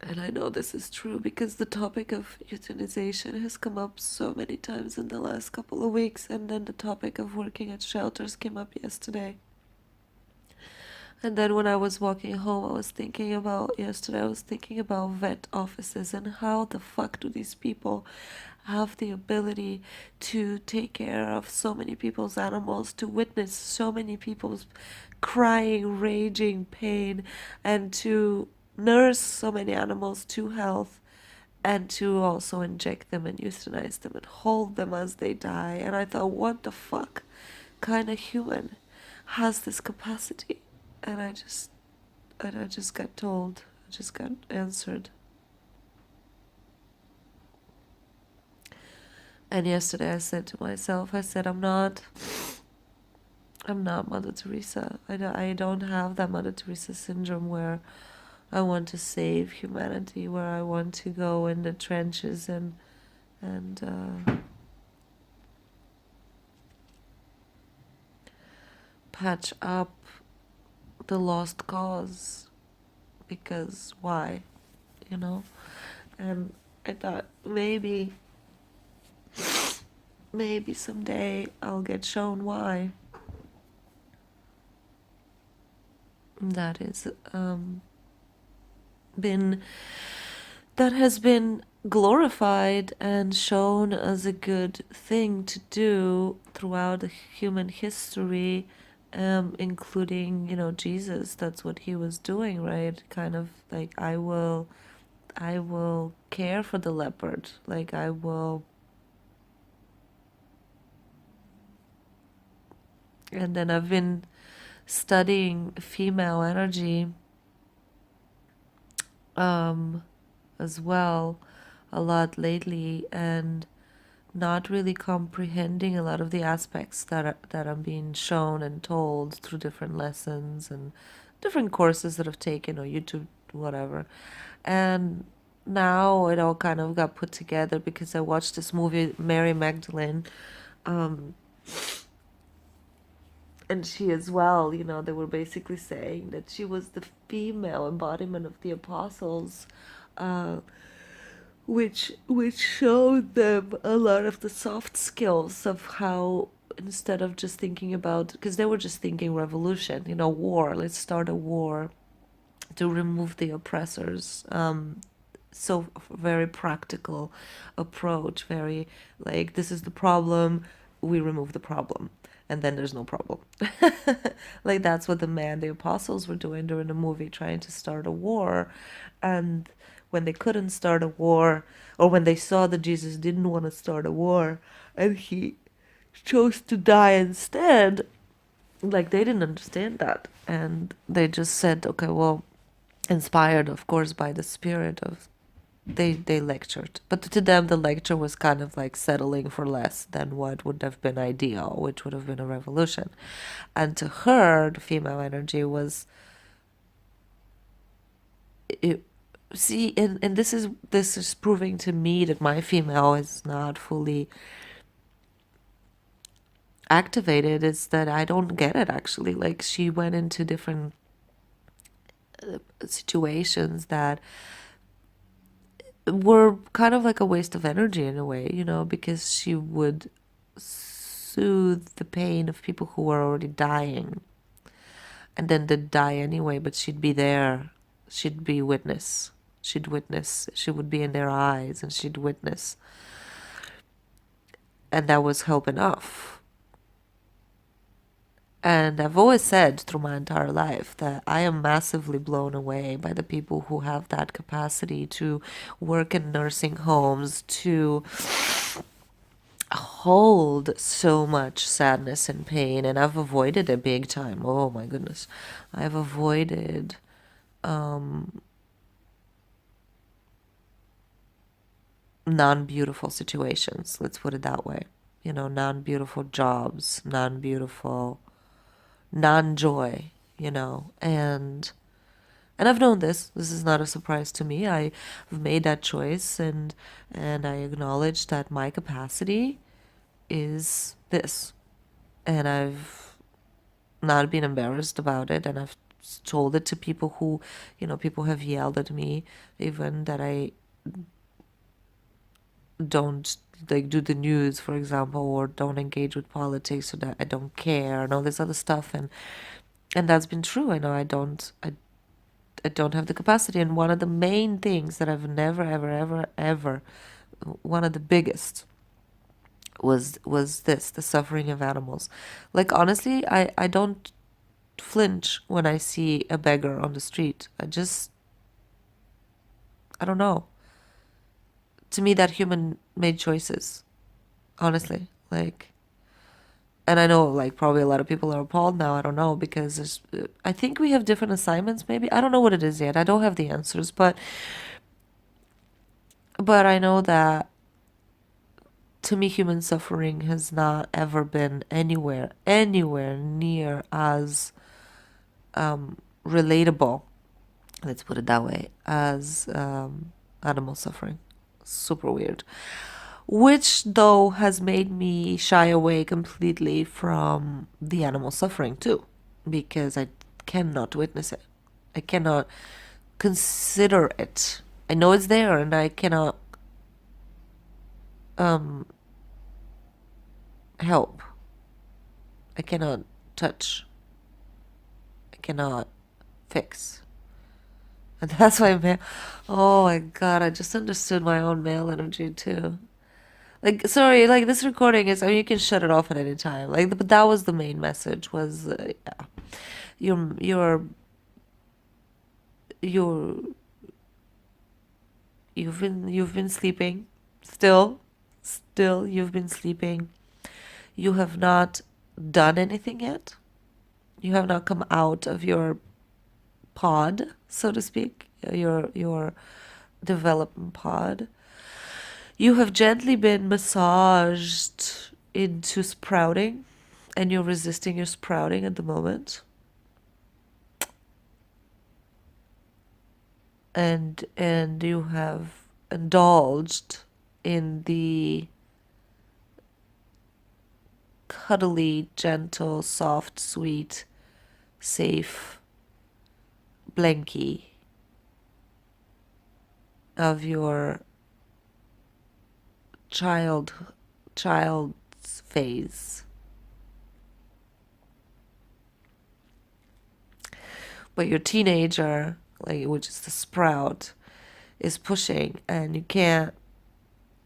And I know this is true because the topic of euthanization has come up so many times in the last couple of weeks, and then the topic of working at shelters came up yesterday. And then when I was walking home, I was thinking about vet offices and how the fuck do these people have the ability to take care of so many people's animals, to witness so many people's crying, raging pain, and to nurse so many animals to health, and to also inject them and euthanize them and hold them as they die. And I thought, what the fuck kind of human has this capacity? And I just got told, I just got answered. And yesterday I said to myself, I said, I'm not Mother Teresa. I don't have that Mother Teresa syndrome where I want to save humanity, where I want to go in the trenches and patch up the lost cause. Because why? You know? And I thought maybe someday I'll get shown why. That is that has been glorified and shown as a good thing to do throughout human history, including, Jesus. That's what he was doing, right? Kind of like, I will care for the leopard. Like, I will. And then I've been studying female energy as well a lot lately, and not really comprehending a lot of the aspects that I'm being shown and told through different lessons and different courses that I've taken, or YouTube, whatever. And now it all kind of got put together because I watched this movie, Mary Magdalene, and she as well, they were basically saying that she was the female embodiment of the apostles, which showed them a lot of the soft skills of how, instead of just thinking about, because they were just thinking revolution, war, let's start a war to remove the oppressors, so very practical approach, very like, this is the problem, we remove the problem, and then there's no problem. Like that's what the apostles were doing during the movie, trying to start a war. And when they couldn't start a war, or when they saw that Jesus didn't want to start a war and he chose to die instead, like they didn't understand that, and they just said, okay, well, inspired of course by the spirit of, they lectured, but to them the lecture was kind of like settling for less than what would have been ideal, which would have been a revolution. And to her, the female energy was it, see, and this is proving to me that my female is not fully activated, is that I don't get it actually. Like she went into different situations that were kind of like a waste of energy in a way, because she would soothe the pain of people who were already dying, and then they'd die anyway, but she'd be there. She'd be witness. She'd witness. She would be in their eyes and she'd witness. And that was help enough. And I've always said through my entire life that I am massively blown away by the people who have that capacity to work in nursing homes, to hold so much sadness and pain. And I've avoided it big time. Oh my goodness. I've avoided non-beautiful situations. Let's put it that way. Non-beautiful jobs, non-beautiful, non-joy, and I've known this. This is not a surprise to me. I've made that choice, and I acknowledge that my capacity is this. And I've not been embarrassed about it, and I've told it to people who, people have yelled at me, even that I don't like do the news, for example, or don't engage with politics, or that I don't care and all this other stuff. And that's been true. I know I don't have the capacity. And one of the main things that I've never, ever, ever, ever, one of the biggest was this, the suffering of animals. Like, honestly, I don't flinch when I see a beggar on the street. I don't know. To me, that human made choices, honestly. Like, and I know, like, probably a lot of people are appalled now. I don't know, because I think we have different assignments, maybe. I don't know what it is yet. I don't have the answers, but I know that to me, human suffering has not ever been anywhere near as relatable, let's put it that way, as animal suffering. Super weird. Which, though, has made me shy away completely from the animal suffering, too, because I cannot witness it. I cannot consider it. I know it's there, and I cannot help. I cannot touch. I cannot fix. And that's why oh my god, I just understood my own male energy too. Like, sorry, like this recording is, I mean, you can shut it off at any time. Like, but that was the main message, was yeah. You're you're you've been sleeping. Still you've been sleeping. You have not done anything yet. You have not come out of your pod, so to speak, your development pod. You have gently been massaged into sprouting, and you're resisting your sprouting at the moment. And you have indulged in the cuddly, gentle, soft, sweet, safe blankie of your child's phase. But your teenager, like, which is the sprout, is pushing, and you can't,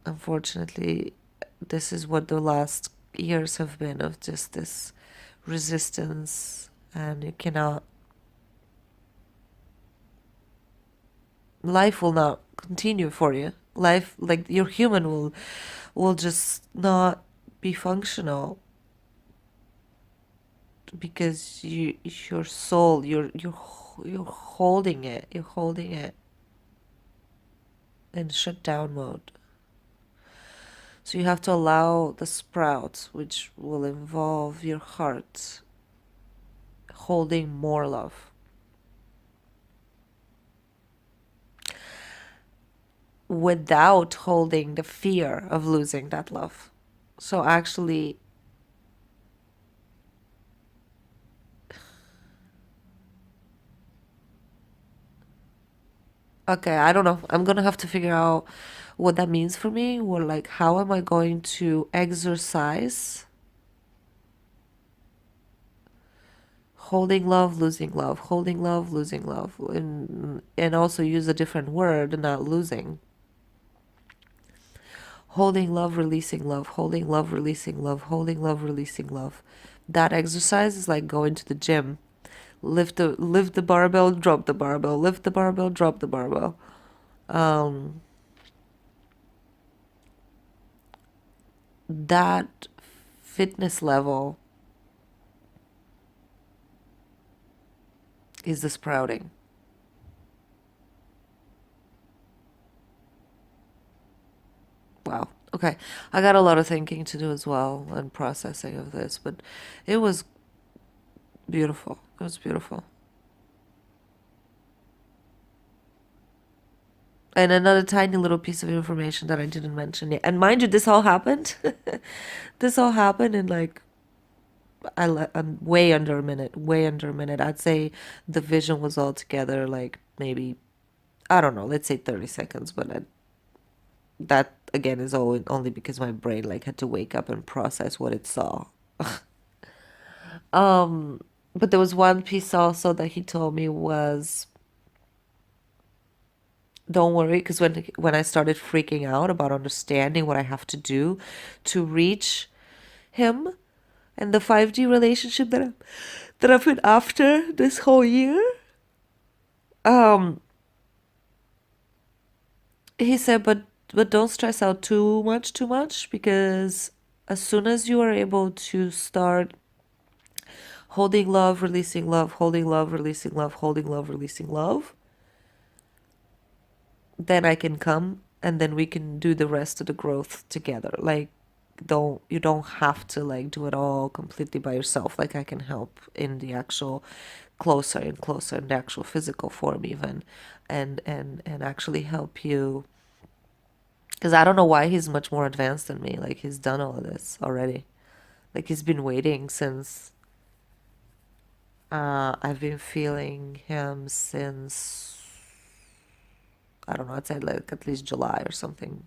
unfortunately, this is what the last years have been, of just this resistance, and you cannot, life will not continue for you. Life, like your human will just not be functional, because your soul, you're holding it in shutdown mode. So you have to allow the sprouts, which will involve your heart holding more love, without holding the fear of losing that love. So actually, okay, I don't know. I'm gonna have to figure out what that means for me, or like how am I going to exercise holding love, losing love, holding love, losing love, and also use a different word, not losing. Holding love, releasing love, holding love, releasing love, holding love, releasing love. That exercise is like going to the gym. Lift the barbell, drop the barbell, lift the barbell, drop the barbell. Um, that fitness level is the sprouting. Wow. Okay. I got a lot of thinking to do as well, and processing of this, but it was beautiful. It was beautiful. And another tiny little piece of information that I didn't mention yet. And mind you, this all happened. This all happened in like way under a minute. Way under a minute. I'd say the vision was all together like maybe, I don't know, let's say 30 seconds. But that again is only because my brain like had to wake up and process what it saw. Um, but there was one piece also that he told me was, don't worry, because when I started freaking out about understanding what I have to do to reach him and the 5D relationship that I've been after this whole year, um, he said, but don't stress out too much, because as soon as you are able to start holding love, releasing love, holding love, releasing love, holding love, releasing love, then I can come, and then we can do the rest of the growth together. Like, you don't have to like do it all completely by yourself. Like, I can help in the actual closer and closer in the actual physical form even, and actually help you, because I don't know why he's much more advanced than me. Like, he's done all of this already. Like, he's been waiting since I've been feeling him since, I don't know, I'd say like at least July or something.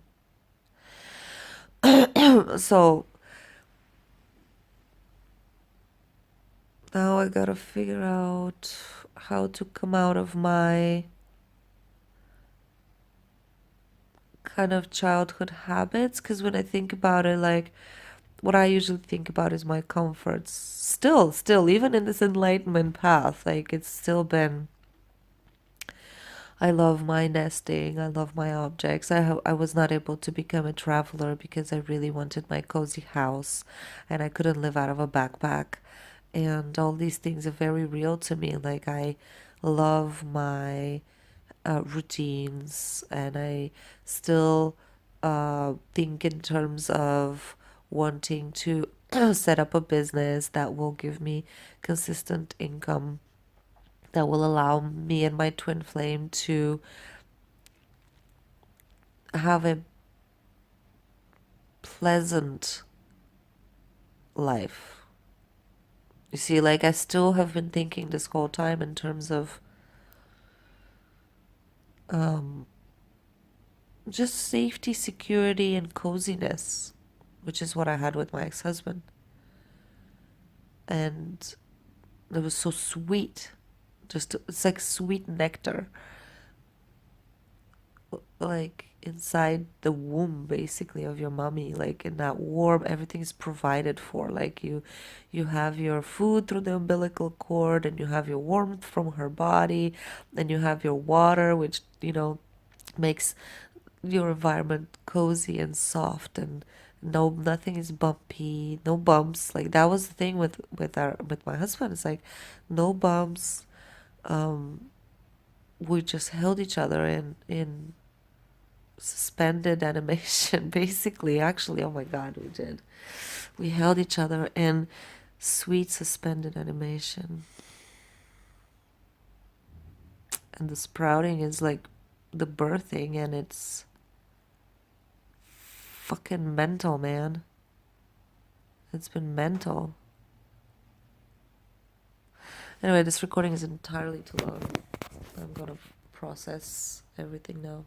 So now I gotta figure out how to come out of my kind of childhood habits, because when I think about it, like, what I usually think about is my comforts. Still, even in this enlightenment path, like, it's still been, I love my nesting, I love my objects. I was not able to become a traveler because I really wanted my cozy house, and I couldn't live out of a backpack. And all these things are very real to me. Like, I love my routines, and I still think in terms of wanting to set up a business that will give me consistent income, that will allow me and my twin flame to have a pleasant life. You see, like, I still have been thinking this whole time in terms of um, just safety, security, and coziness, which is what I had with my ex-husband. And it was so sweet. Just, it's like sweet nectar. like inside the womb basically of your mommy, like in that warm, everything is provided for, like you have your food through the umbilical cord, and you have your warmth from her body, and you have your water, which makes your environment cozy and soft, and nothing is bumpy, no bumps. Like that was the thing with my husband. It's like no bumps. We just held each other in suspended animation basically. Actually, oh my god, we held each other in sweet suspended animation. And the sprouting is like the birthing, and it's fucking mental, man. It's been mental. Anyway, this recording is entirely too long. I'm gonna process everything now.